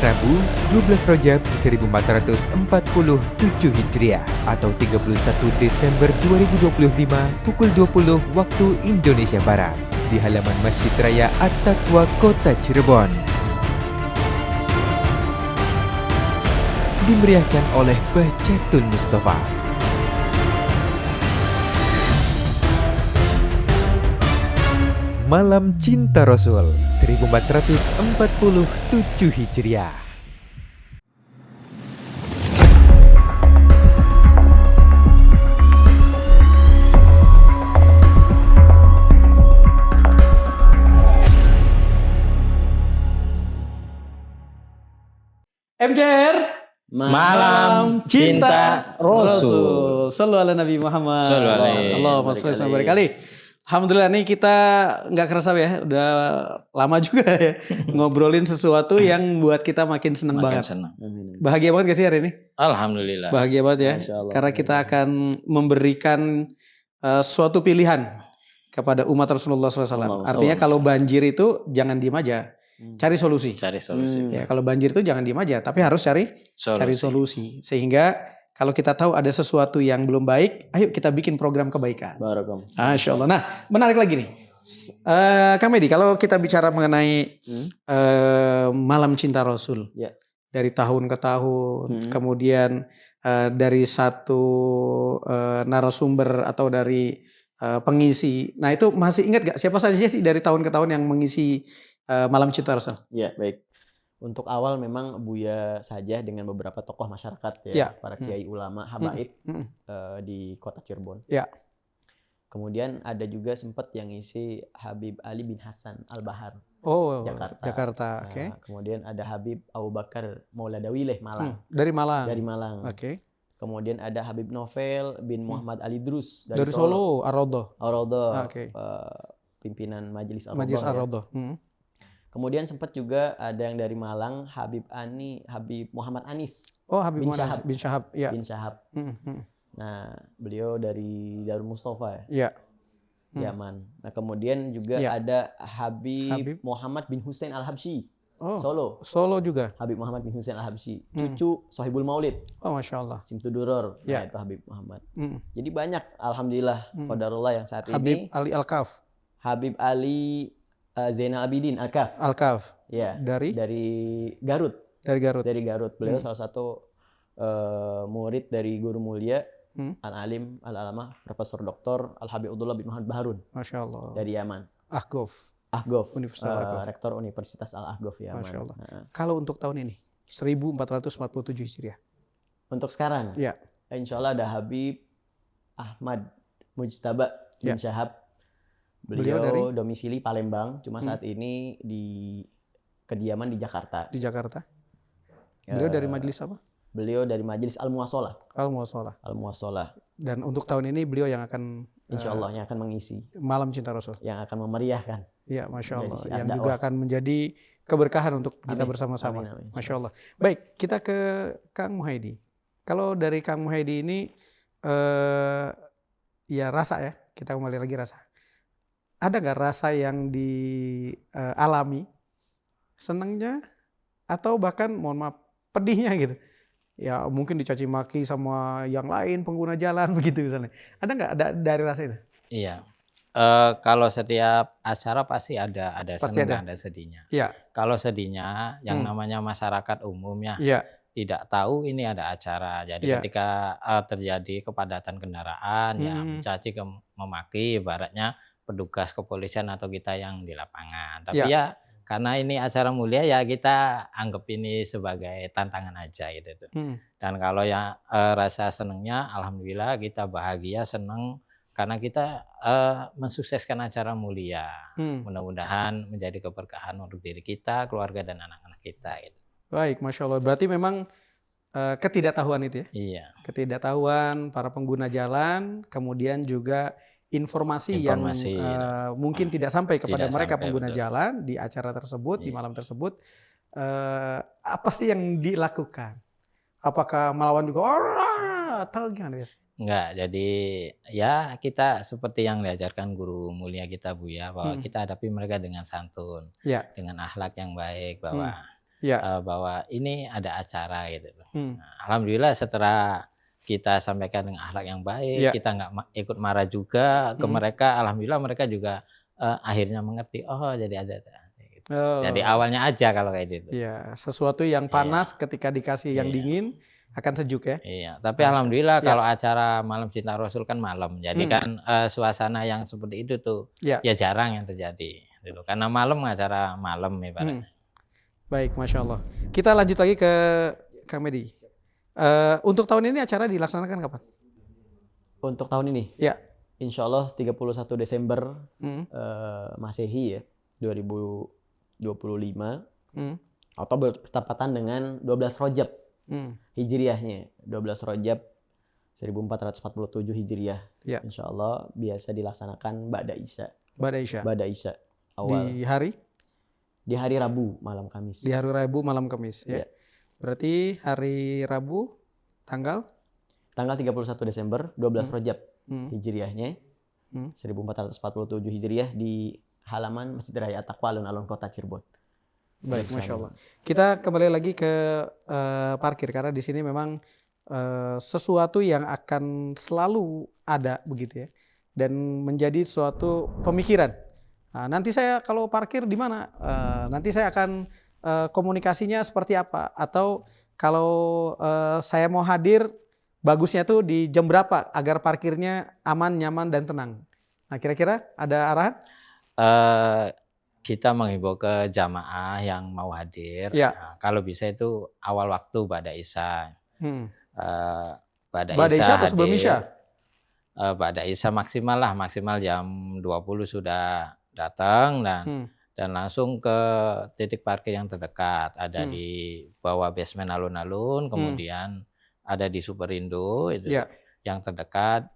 Rabu 12 Rajab 1447 Hijriah atau 31 Desember 2025 pukul 20 waktu Indonesia Barat di halaman Masjid Raya At-Taqwa Kota Cirebon. Dimeriahkan oleh Bahjatul Mustafa. Malam Cinta Rasul 1447 Hijriah. MCR Malam Cinta Rasul. Sallu ala Nabi Muhammad. Sallallahu alaihi berkali. Alhamdulillah nih kita nggak kerasa ya, udah lama juga ya ngobrolin sesuatu yang buat kita makin seneng banget. Bahagia banget gak sih hari ini? Alhamdulillah. Bahagia banget ya, karena kita akan memberikan suatu pilihan kepada umat Rasulullah SAW. Artinya kalau banjir itu jangan diem aja, cari solusi. Cari solusi. Ya, kalau banjir itu jangan diem aja, tapi harus cari solusi. Sehingga kalau kita tahu ada sesuatu yang belum baik, ayo kita bikin program kebaikan. Barakallahu. Masya Allah. Nah, menarik lagi nih. Kang Medi, kalau kita bicara mengenai Malam Cinta Rasul. Dari tahun ke tahun, kemudian dari satu narasumber atau dari pengisi. Nah, itu masih ingat gak siapa saja sih dari tahun ke tahun yang mengisi Malam Cinta Rasul? Ya, baik. Untuk awal memang Buya saja dengan beberapa tokoh masyarakat ya, para kiai ulama habaib di kota Cirebon. Kemudian ada juga sempat yang isi Habib Ali bin Hasan Al-Bahar. Jakarta. Nah, kemudian ada Habib Abu Bakar Mauladawileh Malang. Dari Malang. Kemudian ada Habib Novel bin Muhammad Ali Drus dari Solo. Ar-Raudhah. Pimpinan Majelis Ar-Raudhah. Kemudian sempat juga ada yang dari Malang, Habib Muhammad Anis. Habib Muhammad bin Syahab. Bin Syahab. Nah, beliau dari Darul Mustafa ya. Yaman. Nah, kemudian juga ada Habib Muhammad bin Husain Al-Habsyi. Solo juga. Habib Muhammad bin Husain Al-Habsyi, cucu Sohibul Maulid. Masya Allah. Simtuduror. Nah, itu Habib Muhammad. Jadi banyak, alhamdulillah, qadarullah yang saat Habib ini. Ali Al-Kaf. Habib Ali Zainal Abidin Al-Kaf. Ya. Dari Garut. Dari Garut. Beliau salah satu murid dari guru mulia Al-Alim Al-Alamah Profesor Dr. Al-Habib Abdullah bin Muhammad Baharun. Masya Allah. Dari Yaman. Ahgof. Universitas Rektor Universitas Al-Ahgof Yaman. Masya Allah. Kalau untuk tahun ini 1447 Hijriah. Untuk sekarang? Ya. Insya Allah ada Habib Ahmad Mujtaba bin Syahab. Beliau dari domisili Palembang, cuma saat ini di kediaman di Jakarta. Di Jakarta. Beliau dari majelis apa? Beliau dari majelis Al-Muwasalah. Al-Muwasalah. Dan untuk tahun ini beliau yang akan Insya Allah yang akan mengisi Malam Cinta Rasul. Yang akan memeriahkan. Ya, Masya Allah. Yang juga akan menjadi keberkahan untuk kita bersama-sama. Masya Allah. Baik, kita ke Kang Muhaidi. Kalau dari Kang Muhaidi ini, ya rasa ya, kita kembali lagi rasa. Ada nggak rasa yang dialami, senangnya, atau bahkan mohon maaf, pedihnya gitu? Ya mungkin dicaci maki sama yang lain pengguna jalan begitu misalnya. Ada nggak dari rasa itu? Iya. Kalau setiap acara pasti ada senang, ada sedihnya. Iya. Kalau sedihnya yang namanya masyarakat umumnya tidak tahu ini ada acara. Jadi ketika terjadi kepadatan kendaraan, ya mencaci memaki, ibaratnya petugas kepolisian atau kita yang di lapangan. Tapi ya karena ini acara mulia ya kita anggap ini sebagai tantangan aja gitu. Dan kalau yang rasa senangnya, alhamdulillah kita bahagia, senang karena kita mensukseskan acara mulia. Mudah-mudahan menjadi keberkahan untuk diri kita, keluarga dan anak-anak kita. Gitu. Baik, Masya Allah. Berarti memang ketidaktahuan itu ya? Iya. Ketidaktahuan para pengguna jalan, kemudian juga informasi yang mungkin tidak sampai kepada mereka pengguna jalan di acara tersebut, di malam tersebut. Apa sih yang dilakukan? Apakah melawan juga atau gimana? Enggak, jadi ya kita seperti yang diajarkan guru mulia kita Buya, bahwa kita hadapi mereka dengan santun, dengan akhlak yang baik, bahwa ini ada acara gitu. Nah, alhamdulillah setelah kita sampaikan dengan akhlak yang baik, kita nggak ikut marah juga ke mereka. Alhamdulillah mereka juga akhirnya mengerti. Oh, jadi ada. Gitu. Jadi awalnya aja kalau kayak gitu. Iya, sesuatu yang panas ketika dikasih yang dingin akan sejuk ya. Iya, tapi alhamdulillah kalau acara Malam Cinta Rasul kan malam. Jadi kan suasana yang seperti itu tuh ya jarang yang terjadi. Gitu. Karena malam acara malam ibaratnya. Baik, Masya Allah. Kita lanjut lagi ke Kang Medi. Untuk tahun ini acara dilaksanakan kapan? Untuk tahun ini? Ya. Insya Allah 31 Desember Masehi ya, 2025. Atau bertepatan dengan 12 Rajab Hijriahnya. 12 Rajab 1447 Hijriah. Ya. Insya Allah biasa dilaksanakan Ba'da Isya. Ba'da Isya. Awal. Di hari Rabu malam Kamis. Di hari Rabu malam Kamis ya. Berarti hari Rabu tanggal 31 Desember 12 Rajab Hijriahnya 1447 Hijriah di halaman Masjid Raya At-Taqwa Alun-Alun Kota Cirebon. Baik, Masya Allah. Kita kembali lagi ke parkir karena di sini memang sesuatu yang akan selalu ada begitu ya, dan menjadi suatu pemikiran. Nah, nanti saya kalau parkir di mana? Nanti saya akan komunikasinya seperti apa, atau kalau saya mau hadir bagusnya tuh di jam berapa agar parkirnya aman, nyaman dan tenang. Nah, kira-kira ada arahan? Kita menghimbau ke jamaah yang mau hadir. Nah, kalau bisa itu awal waktu Ba'da Isya. Ba'da Isya atau sebelum Isya? Ba'da Isya maksimal jam 20 sudah datang dan langsung ke titik parkir yang terdekat. Ada di bawah basement alun-alun, kemudian ada di Superindo itu yang terdekat.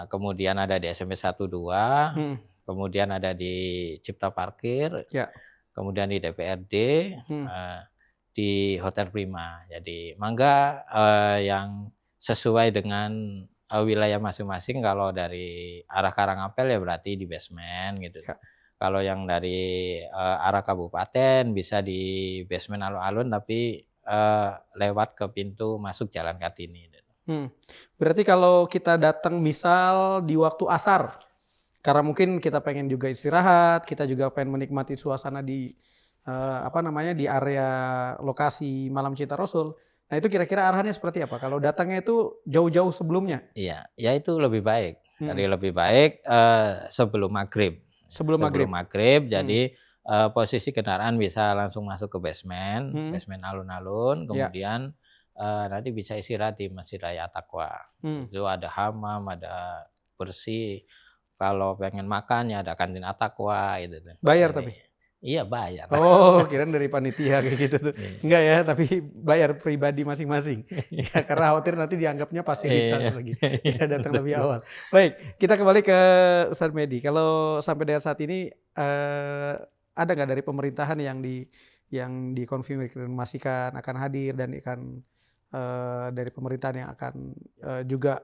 Kemudian ada di SMP 12, kemudian ada di Cipta Parkir, kemudian di DPRD, di Hotel Prima. Jadi mangga yang sesuai dengan wilayah masing-masing. Kalau dari arah Karangapel ya berarti di basement gitu. Kalau yang dari arah kabupaten bisa di basement alun-alun tapi lewat ke pintu masuk Jalan Kartini. Berarti kalau kita datang misal di waktu asar, karena mungkin kita pengen juga istirahat, kita juga pengen menikmati suasana di di area lokasi Malam Cinta Rasul, Nah itu kira-kira arahannya seperti apa? Kalau datangnya itu jauh-jauh sebelumnya? Iya, ya itu lebih baik. Jadi lebih baik sebelum maghrib. Sebelum maghrib, jadi posisi kendaraan bisa langsung masuk ke basement alun-alun, kemudian nanti bisa istirahat di Masjid Raya At-Taqwa. Itu ada hamam, ada bersih. Kalau pengen makan ya ada kantin At-Taqwa gitu. Bayar tapi? Iya bayar. Oh, kirain dari panitia kayak gitu tuh. Enggak ya, tapi bayar pribadi masing-masing. Ya, karena khawatir nanti dianggapnya fasilitas lagi. Ya, datang lebih awal. Baik, kita kembali ke Ustadz Mehdi. Kalau sampai dengan saat ini ada nggak dari pemerintahan yang dikonfirmasikan akan hadir dan akan dari pemerintahan yang akan juga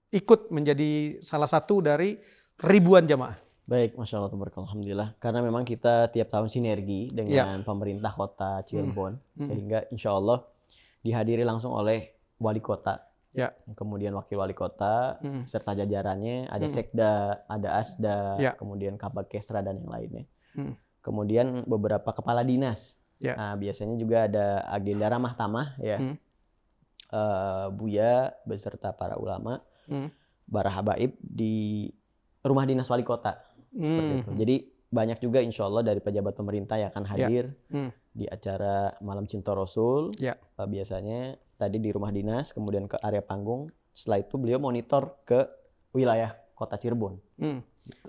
ikut menjadi salah satu dari ribuan jamaah? Baik, Masya Allah, alhamdulillah. Karena memang kita tiap tahun sinergi dengan pemerintah kota Cirebon, sehingga insya Allah dihadiri langsung oleh wali kota, kemudian wakil wali kota, serta jajarannya, ada sekda, ada asda, kemudian kabag kesra dan yang lainnya. Kemudian beberapa kepala dinas. Nah, biasanya juga ada agenda ramah tamah, Buya beserta para ulama, para habaib di rumah dinas wali kota. Seperti itu. Jadi banyak juga insya Allah dari pejabat pemerintah yang akan hadir di acara Malam Cinta Rasul. Biasanya tadi di rumah dinas, kemudian ke area panggung. Setelah itu beliau monitor ke wilayah kota Cirebon. Gitu.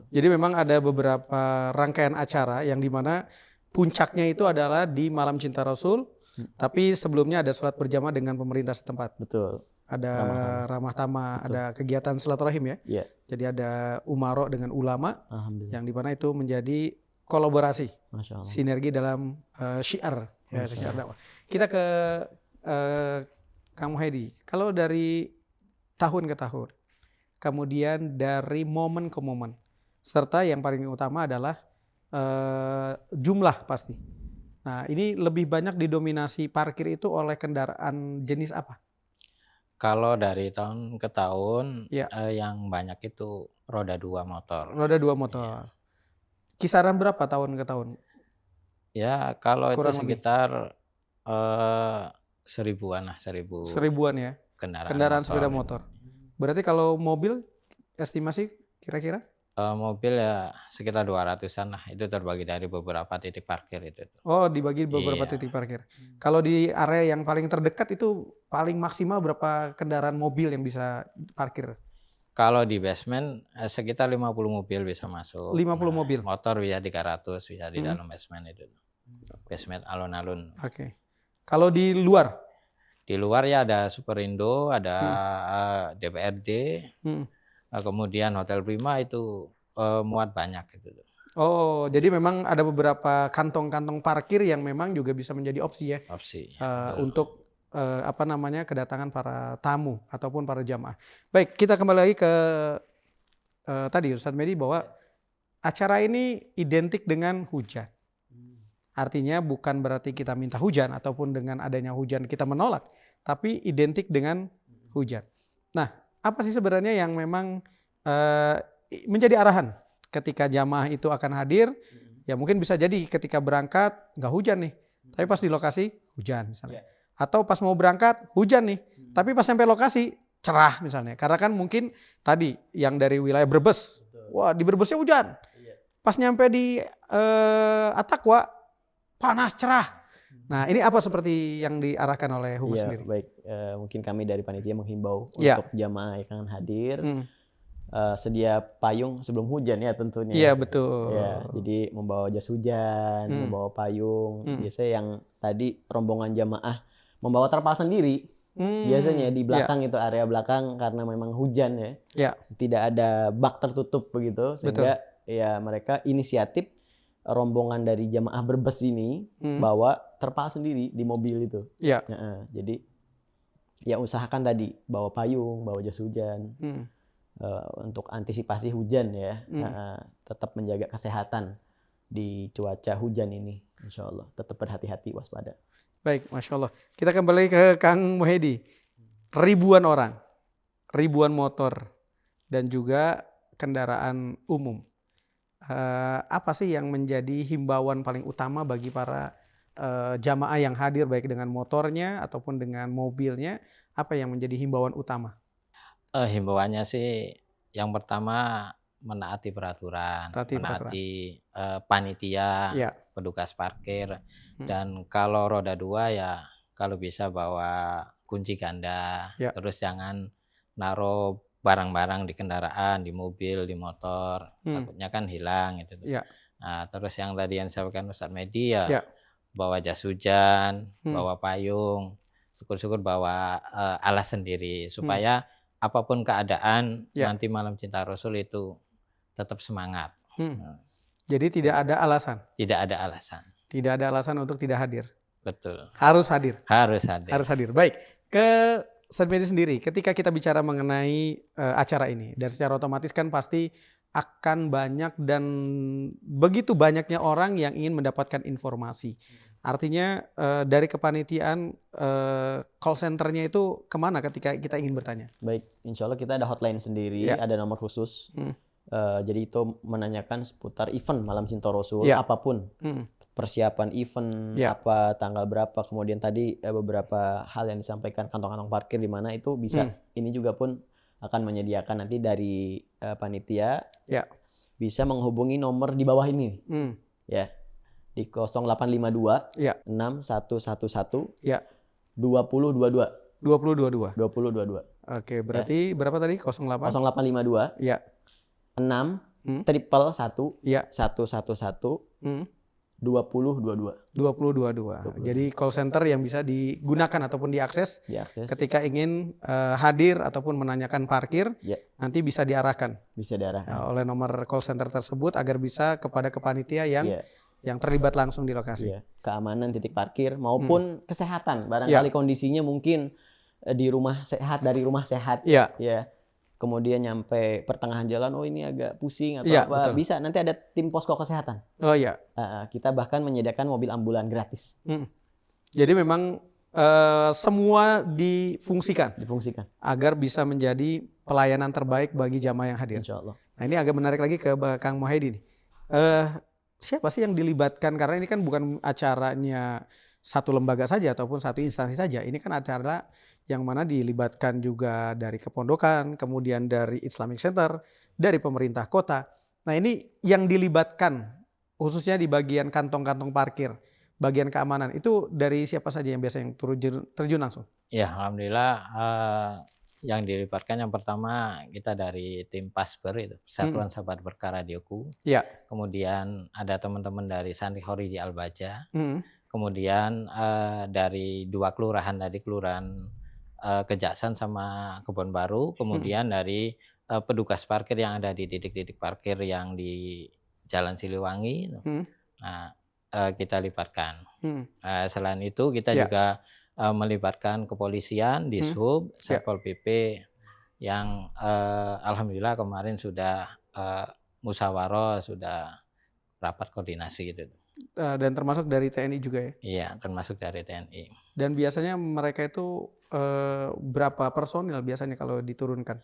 Jadi memang ada beberapa rangkaian acara yang dimana puncaknya itu adalah di Malam Cinta Rasul. Tapi sebelumnya ada sholat berjamaah dengan pemerintah setempat. Betul. Ada ramah tamah, ada kegiatan silaturahim ya. Jadi ada umaro dengan ulama yang dimana itu menjadi kolaborasi, sinergi dalam syiar, syiar dakwah. Kita ke Kang Muhaidi. Kalau dari tahun ke tahun, kemudian dari momen ke momen, serta yang paling utama adalah jumlah pasti. Nah ini lebih banyak didominasi parkir itu oleh kendaraan jenis apa? Kalau dari tahun ke tahun yang banyak itu roda 2 motor. Roda 2 motor. Kisaran berapa tahun ke tahun? Ya kalau kurang itu sekitar 1000-an lah, 1000-an ya. Kendaraan sepeda motor. Berarti kalau mobil estimasi kira-kira? Mobil ya sekitar 200-an lah. Itu terbagi dari beberapa titik parkir itu. Oh, dibagi beberapa titik parkir. Kalau di area yang paling terdekat itu paling maksimal berapa kendaraan mobil yang bisa parkir? Kalau di basement sekitar 50 mobil bisa masuk. 50 mobil. Motor bisa 300 bisa di dalam basement itu. Basement alun-alun. Oke. Kalau di luar? Di luar ya ada Superindo, ada DPRD. Kemudian Hotel Prima itu muat banyak gitu. Oh, jadi memang ada beberapa kantong-kantong parkir yang memang juga bisa menjadi opsi ya. Opsi. Untuk kedatangan para tamu ataupun para jamaah. Baik, kita kembali lagi ke tadi Ustadz Mehdi bahwa acara ini identik dengan hujan. Artinya bukan berarti kita minta hujan ataupun dengan adanya hujan kita menolak, tapi identik dengan hujan. Nah, apa sih sebenarnya yang memang menjadi arahan ketika jamaah itu akan hadir? Ya mungkin bisa jadi ketika berangkat nggak hujan nih, tapi pas di lokasi hujan misalnya. Atau pas mau berangkat hujan nih, tapi pas sampai lokasi cerah misalnya. Karena kan mungkin tadi yang dari wilayah Brebes, wah di Brebesnya hujan. Pas nyampe di At-Taqwa panas cerah. Nah ini apa seperti yang diarahkan oleh Humas sendiri? Baik, mungkin kami dari panitia menghimbau untuk jamaah yang akan hadir sedia payung sebelum hujan ya tentunya. Iya betul. Ya, jadi membawa jas hujan, membawa payung. Biasanya yang tadi rombongan jamaah membawa terpal sendiri. Biasanya di belakang itu area belakang karena memang hujan ya. Tidak ada bak tertutup begitu sehingga ya mereka inisiatif rombongan dari jamaah Brebes ini bawa terpal sendiri di mobil itu. Jadi ya usahakan tadi bawa payung, bawa jas hujan untuk antisipasi hujan ya. Tetap menjaga kesehatan di cuaca hujan ini, insya Allah. Tetap berhati-hati, waspada. Baik, Masya Allah. Kita kembali ke Kang Muhaidi. Ribuan orang, ribuan motor, dan juga kendaraan umum. Apa sih yang menjadi himbauan paling utama bagi para jamaah yang hadir baik dengan motornya ataupun dengan mobilnya, apa yang menjadi himbauan utama? Himbauannya sih yang pertama menaati peraturan, menaati panitia, petugas parkir, dan kalau roda 2 ya kalau bisa bawa kunci ganda, terus jangan naruh barang-barang di kendaraan, di mobil, di motor, takutnya kan hilang gitu. Nah, terus yang tadi yang disampaikan Ustadz Medi ya, bawa jas hujan, bawa payung, syukur-syukur bawa alas sendiri supaya apapun keadaan nanti malam cinta Rasul itu tetap semangat. Jadi tidak ada alasan. Tidak ada alasan. Tidak ada alasan untuk tidak hadir. Betul. Harus hadir. Harus hadir. Harus hadir. Baik. Ke Ustadz Medi sendiri, ketika kita bicara mengenai acara ini, dan secara otomatis kan pasti akan banyak dan begitu banyaknya orang yang ingin mendapatkan informasi. Artinya dari kepanitiaan call centernya itu kemana ketika kita ingin bertanya? Baik, insya Allah kita ada hotline sendiri, ada nomor khusus. Jadi itu menanyakan seputar event Malam Cinta Rasul, apapun. Persiapan event, apa tanggal berapa, kemudian tadi beberapa hal yang disampaikan, kantong-kantong parkir di mana itu bisa. Ini juga pun akan menyediakan nanti dari panitia, bisa menghubungi nomor di bawah ini, ya, di 0852 6111 2022. 2022. Oke, berarti berapa tadi? 0852 6 triple 1 111 2022. Jadi call center yang bisa digunakan ataupun diakses ketika ingin hadir ataupun menanyakan parkir, nanti bisa diarahkan. Oleh nomor call center tersebut agar bisa kepada kepanitia yang terlibat langsung di lokasi. Keamanan titik parkir maupun kesehatan. Barangkali kondisinya mungkin di rumah sehat, dari rumah sehat. Kemudian nyampe pertengahan jalan, oh ini agak pusing atau apa, betul. Bisa nanti ada tim posko kesehatan. Kita bahkan menyediakan mobil ambulan gratis. Jadi memang semua difungsikan agar bisa menjadi pelayanan terbaik bagi jamaah yang hadir. Insya Allah. Nah ini agak menarik lagi ke Kang Muhyiddin. Siapa sih yang dilibatkan? Karena ini kan bukan acaranya satu lembaga saja ataupun satu instansi saja. Ini kan acara yang mana dilibatkan juga dari kepondokan, kemudian dari Islamic Center, dari pemerintah kota. Nah ini yang dilibatkan khususnya di bagian kantong-kantong parkir, bagian keamanan, itu dari siapa saja yang biasa yang terjun langsung? Ya, alhamdulillah yang dilibatkan yang pertama kita dari tim Pasber itu, Persatuan Sahabat Berkah Radioku. Kemudian ada teman-teman dari Santri Khoriji Al-Baja. Kemudian dari 2 kelurahan tadi, kelurahan Kejaksan sama Kebon Baru, kemudian dari petugas parkir yang ada di titik-titik parkir yang di Jalan Siliwangi, nah, kita libatkan. Selain itu kita juga melibatkan kepolisian, Dishub, Satpol PP yang alhamdulillah kemarin sudah musyawarah, sudah rapat koordinasi gitu. Dan termasuk dari TNI juga ya? Iya, termasuk dari TNI. Dan biasanya mereka itu berapa personil biasanya kalau diturunkan?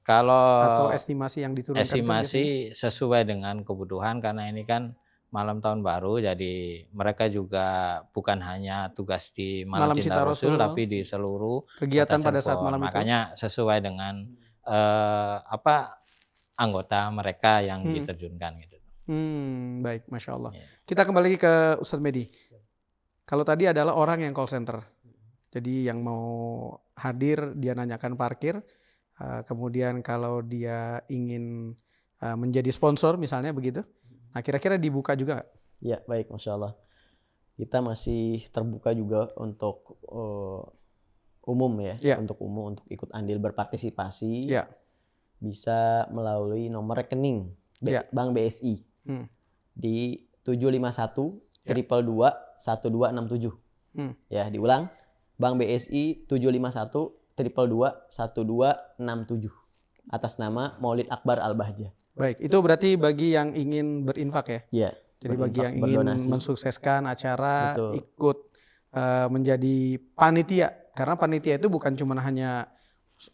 Atau estimasi yang diturunkan? Estimasi sesuai dengan kebutuhan, karena ini kan malam tahun baru, jadi mereka juga bukan hanya tugas di Malam Cinta Rasul, tapi di seluruh kegiatan pada saat malam itu. Makanya sesuai dengan anggota mereka yang diterjunkan gitu. Baik, Masya Allah. Kita kembali lagi ke Ustadz Medi. Kalau tadi adalah orang yang call center, jadi yang mau hadir dia nanyakan parkir, kemudian kalau dia ingin menjadi sponsor misalnya begitu. Nah kira-kira dibuka juga nggak? Ya baik, Masya Allah. Kita masih terbuka juga untuk umum ya, untuk umum, untuk ikut andil berpartisipasi. Bisa melalui nomor rekening Bank BSI. Di 751 222 1267. Ya, diulang. Bank BSI 751 222 1267 atas nama Maulid Akbar Al-Bahjah. Baik, itu berarti bagi yang ingin berinfak ya? Iya. Jadi bagi yang ingin mensukseskan acara, ikut menjadi panitia. Karena panitia itu bukan cuma hanya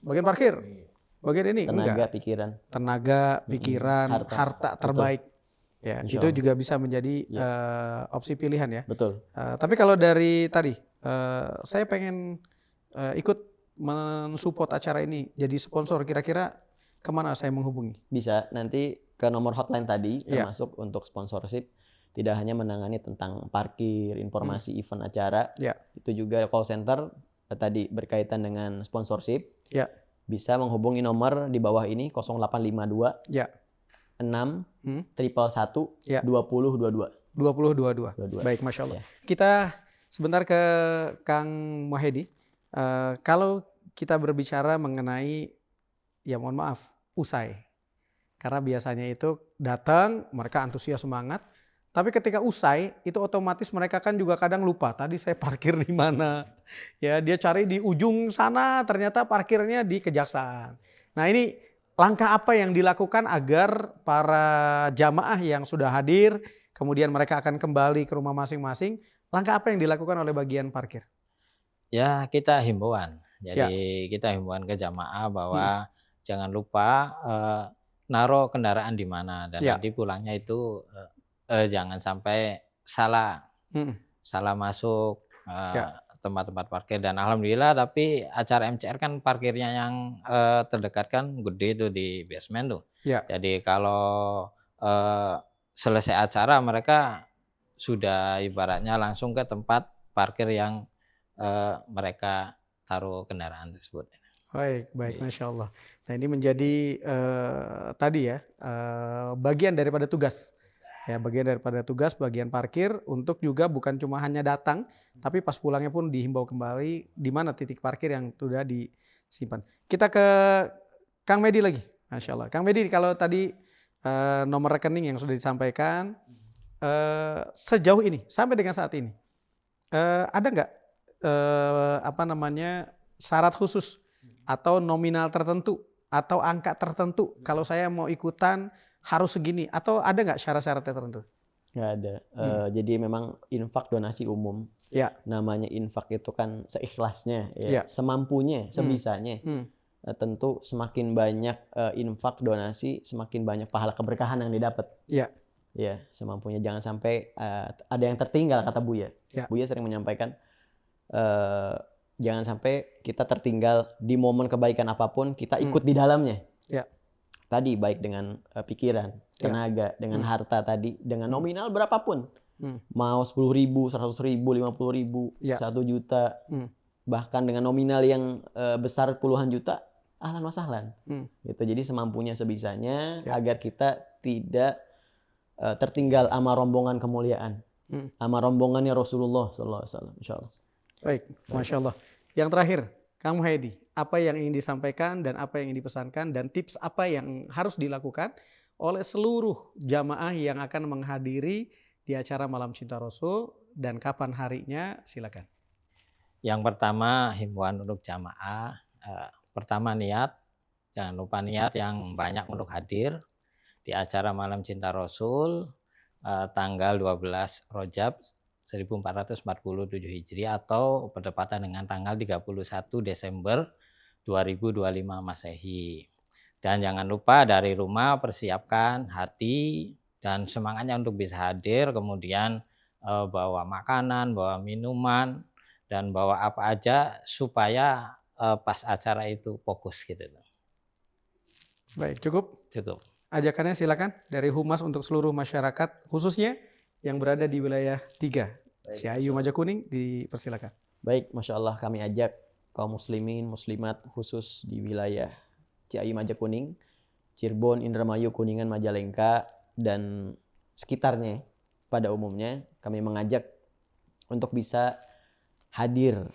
bagian parkir, bagian ini. Tenaga, pikiran. Tenaga, pikiran, harta terbaik. Ya, itu juga bisa menjadi opsi pilihan ya. Betul. Tapi kalau dari tadi, saya pengen ikut mensupport acara ini, jadi sponsor, kira-kira kemana saya menghubungi? Bisa nanti ke nomor hotline tadi, termasuk untuk sponsorship. Tidak hanya menangani tentang parkir, informasi event acara, itu juga call center tadi berkaitan dengan sponsorship. Bisa menghubungi nomor di bawah ini 0852 6 111 2022. 2022. Baik, Masya Allah. Kita sebentar ke Kang Muhaidi. Kalau kita berbicara mengenai, ya mohon maaf, usai. Karena biasanya itu datang, mereka antusias semangat. Tapi ketika usai, itu otomatis mereka kan juga kadang lupa. Tadi saya parkir di mana? Ya, dia cari di ujung sana, ternyata parkirnya di Kejaksaan. Nah, ini langkah apa yang dilakukan agar para jamaah yang sudah hadir, kemudian mereka akan kembali ke rumah masing-masing, langkah apa yang dilakukan oleh bagian parkir? Ya, kita himbauan. Jadi kita himbauan ke jamaah bahwa jangan lupa naruh kendaraan di mana, dan nanti pulangnya itu jangan sampai salah masuk tempat-tempat parkir. Dan alhamdulillah, tapi acara MCR kan parkirnya yang terdekat kan gede itu di basement tuh. Jadi kalau selesai acara mereka sudah ibaratnya langsung ke tempat parkir yang mereka taruh kendaraan tersebut. Baik, Masya Allah. Nah, ini menjadi tadi ya bagian daripada tugas. Ya, bagian daripada tugas bagian parkir untuk juga bukan cuma hanya datang, tapi pas pulangnya pun dihimbau kembali di mana titik parkir yang sudah disimpan. Kita ke Kang Medi lagi, Masya Allah. Kang Medi, kalau tadi nomor rekening yang sudah disampaikan, sejauh ini sampai dengan saat ini ada nggak syarat khusus atau nominal tertentu atau angka tertentu kalau saya mau ikutan harus segini, atau ada nggak syarat-syarat tertentu? Nggak ada. Jadi memang infak donasi umum. Namanya infak itu kan seikhlasnya, semampunya, sebisanya. Tentu semakin banyak infak donasi, semakin banyak pahala keberkahan yang didapat. Ya, semampunya. Jangan sampai ada yang tertinggal, kata Buya. Buya sering menyampaikan, jangan sampai kita tertinggal di momen kebaikan apapun, kita ikut di dalamnya. Tadi baik dengan pikiran, tenaga, dengan harta tadi, dengan nominal berapapun. Mau 10.000, 100.000, 50.000, 1 juta, bahkan dengan nominal yang besar puluhan juta, ahlan wa sahlan. Gitu. Jadi semampunya, sebisanya, agar kita tidak tertinggal sama rombongan kemuliaan, sama rombongannya Rasulullah SAW. Insyaallah. Baik, Masya Allah. Yang terakhir, Kang Muhaidi, apa yang ingin disampaikan dan apa yang ingin dipesankan dan tips apa yang harus dilakukan oleh seluruh jamaah yang akan menghadiri di acara Malam Cinta Rasul, dan kapan harinya? Silakan. Yang pertama, himbauan untuk jamaah, pertama niat, jangan lupa niat yang banyak untuk hadir di acara Malam Cinta Rasul tanggal 12 Rajab 1447 Hijriah atau bertepatan dengan tanggal 31 Desember 2025 Masehi. Dan jangan lupa dari rumah persiapkan hati dan semangatnya untuk bisa hadir, kemudian bawa makanan, bawa minuman, dan bawa apa aja supaya pas acara itu fokus gitu. Baik, cukup? Cukup. Ajakannya silakan dari Humas untuk seluruh masyarakat, khususnya yang berada di wilayah 3. Ciayu Majakuning, dipersilakan. Baik, Masya Allah, kami ajak kaum muslimin, muslimat khusus di wilayah Ciayu Majakuning, Cirebon, Indramayu, Kuningan, Majalengka, dan sekitarnya pada umumnya, kami mengajak untuk bisa hadir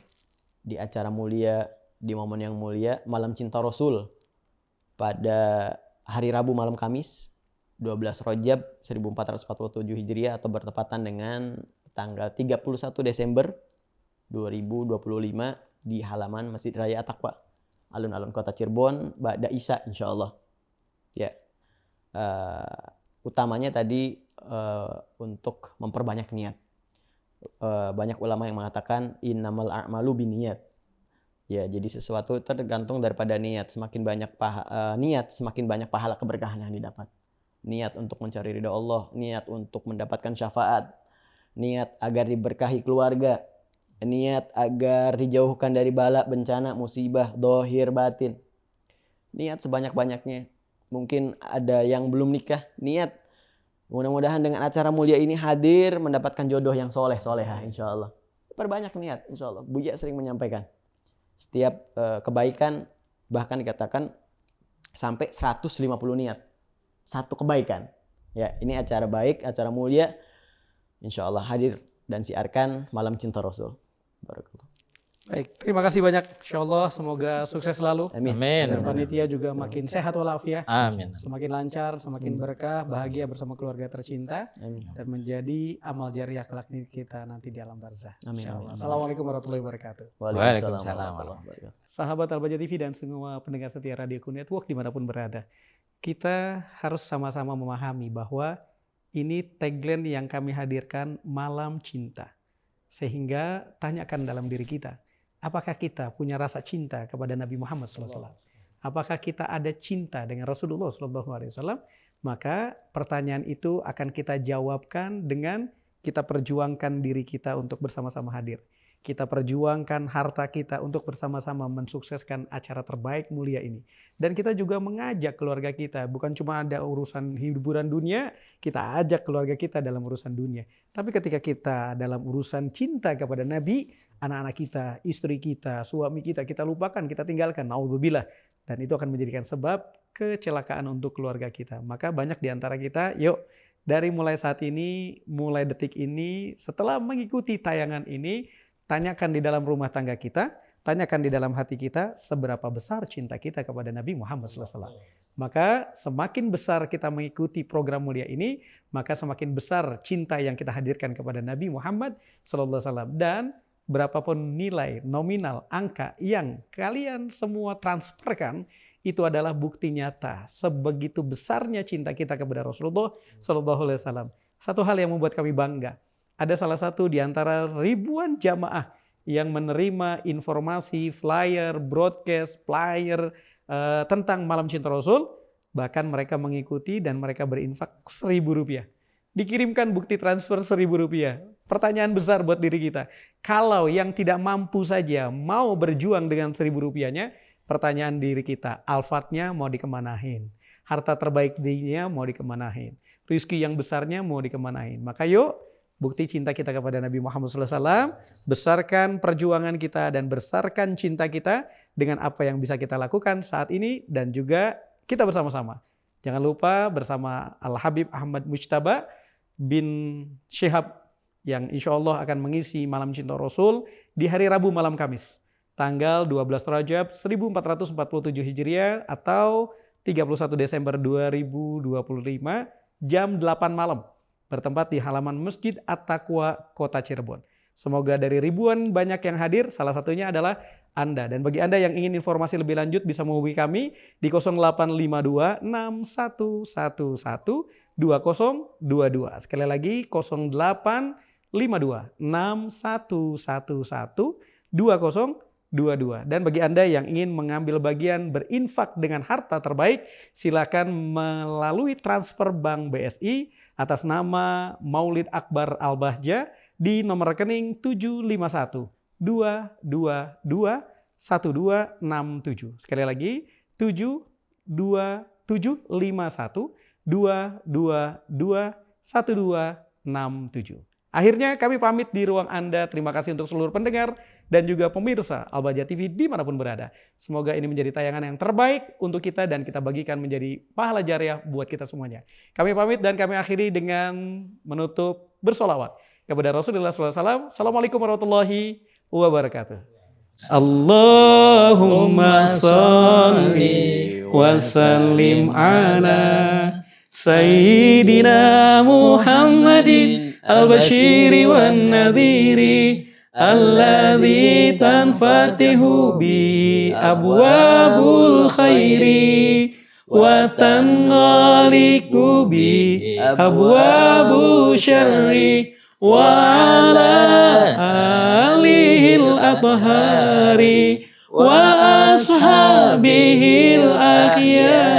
di acara mulia, di momen yang mulia, Malam Cinta Rasul, pada hari Rabu malam Kamis, 12 Rajab 1447 Hijriah atau bertepatan dengan tanggal 31 Desember 2025 di halaman Masjid Raya At-Taqwa, alun-alun kota Cirebon, ba'da Isya insyaallah. Ya. Utamanya tadi untuk memperbanyak niat. Banyak ulama yang mengatakan innamal a'malu binniyat. Ya, jadi sesuatu tergantung daripada niat. Semakin banyak niat, semakin banyak pahala keberkahan yang didapat. niat untuk mencari ridha Allah, niat untuk mendapatkan syafaat, niat agar diberkahi keluarga, niat agar dijauhkan dari bala, bencana, musibah, dohir, batin. Niat sebanyak-banyaknya. Mungkin ada yang belum nikah, niat mudah-mudahan dengan acara mulia ini hadir mendapatkan jodoh yang soleh-solehah insya Allah. Perbanyak niat insya Allah. Buya sering menyampaikan setiap kebaikan bahkan dikatakan sampai 150 niat satu kebaikan. Ya, ini acara baik, acara mulia. Insya Allah hadir dan siarkan Malam Cinta Rasul. Barakallah. Baik, terima kasih banyak. Insya Allah semoga sukses selalu. Amin. Dan panitia juga makin sehat walafiat. Amin. Semakin lancar, semakin berkah, bahagia bersama keluarga tercinta. Amin. Dan menjadi amal jariah kelak kita nanti di alam barzah. Amin. Insya Allah. Assalamualaikum warahmatullahi wabarakatuh. Waalaikumsalam warahmatullahi wabarakatuh. Sahabat Al-Baja TV dan semua pendengar setia Radio Kun Network dimanapun berada. Kita harus sama-sama memahami bahwa ini tagline yang kami hadirkan, Malam Cinta. Sehingga tanyakan dalam diri kita, apakah kita punya rasa cinta kepada Nabi Muhammad SAW? Apakah kita ada cinta dengan Rasulullah SAW? Maka pertanyaan itu akan kita jawabkan dengan kita perjuangkan diri kita untuk bersama-sama hadir. Kita perjuangkan harta kita untuk bersama-sama mensukseskan acara terbaik mulia ini. Dan kita juga mengajak keluarga kita, bukan cuma ada urusan hiburan dunia, kita ajak keluarga kita dalam urusan dunia. Tapi ketika kita dalam urusan cinta kepada Nabi, anak-anak kita, istri kita, suami kita lupakan, kita tinggalkan. Naudzubillah. Dan itu akan menjadikan sebab kecelakaan untuk keluarga kita. Maka banyak di antara kita, yuk dari mulai saat ini, mulai detik ini, setelah mengikuti tayangan ini, tanyakan di dalam rumah tangga kita, tanyakan di dalam hati kita, seberapa besar cinta kita kepada Nabi Muhammad SAW. Maka semakin besar kita mengikuti program mulia ini, maka semakin besar cinta yang kita hadirkan kepada Nabi Muhammad SAW. Dan berapapun nilai nominal angka yang kalian semua transferkan, itu adalah bukti nyata sebegitu besarnya cinta kita kepada Rasulullah SAW. Satu hal yang membuat kami bangga. Ada salah satu di antara ribuan jamaah yang menerima informasi, flyer, broadcast, flyer tentang Malam Cinta Rasul. Bahkan mereka mengikuti dan mereka berinfak Rp1.000. Dikirimkan bukti transfer Rp1.000. Pertanyaan besar buat diri kita. Kalau yang tidak mampu saja mau berjuang dengan Rp1.000-nya, pertanyaan diri kita, alfatnya mau dikemanahin? Harta terbaik dirinya mau dikemanahin? Rizki yang besarnya mau dikemanahin? Maka yuk, bukti cinta kita kepada Nabi Muhammad SAW, besarkan perjuangan kita dan besarkan cinta kita dengan apa yang bisa kita lakukan saat ini dan juga kita bersama-sama. Jangan lupa bersama Al-Habib Ahmad Mujtaba bin Syihab yang insya Allah akan mengisi Malam Cinta Rasul di hari Rabu malam Kamis, tanggal 12 Rajab 1447 Hijriah atau 31 Desember 2025 jam 8 malam. Bertempat di halaman Masjid At-Taqwa, Kota Cirebon. Semoga dari ribuan banyak yang hadir, salah satunya adalah Anda. Dan bagi Anda yang ingin informasi lebih lanjut bisa menghubungi kami di 0852 6111 2022. Sekali lagi 0852 6111 2022. Dan bagi Anda yang ingin mengambil bagian berinfak dengan harta terbaik, silakan melalui transfer Bank BSI atas nama Maulid Akbar Al-Bahjah di nomor rekening 751 222 1267. Sekali lagi 72751 222 1267. Akhirnya kami pamit di ruang Anda. Terima kasih untuk seluruh pendengar dan juga pemirsa Al-Baja TV dimanapun berada. Semoga ini menjadi tayangan yang terbaik untuk kita dan kita bagikan menjadi pahala jariah buat kita semuanya. Kami pamit dan kami akhiri dengan menutup bersolawat kepada Rasulullah SAW. Assalamualaikum warahmatullahi wabarakatuh. Allahumma salli wa sallim ala Sayyidina Muhammadin al-Bashiri wan nadhiri alladhi tanfatihu bi abwabul khairi wa tanghaliku bi abwabu syarri wa ala alihil athhari wa ashabihil akhyari.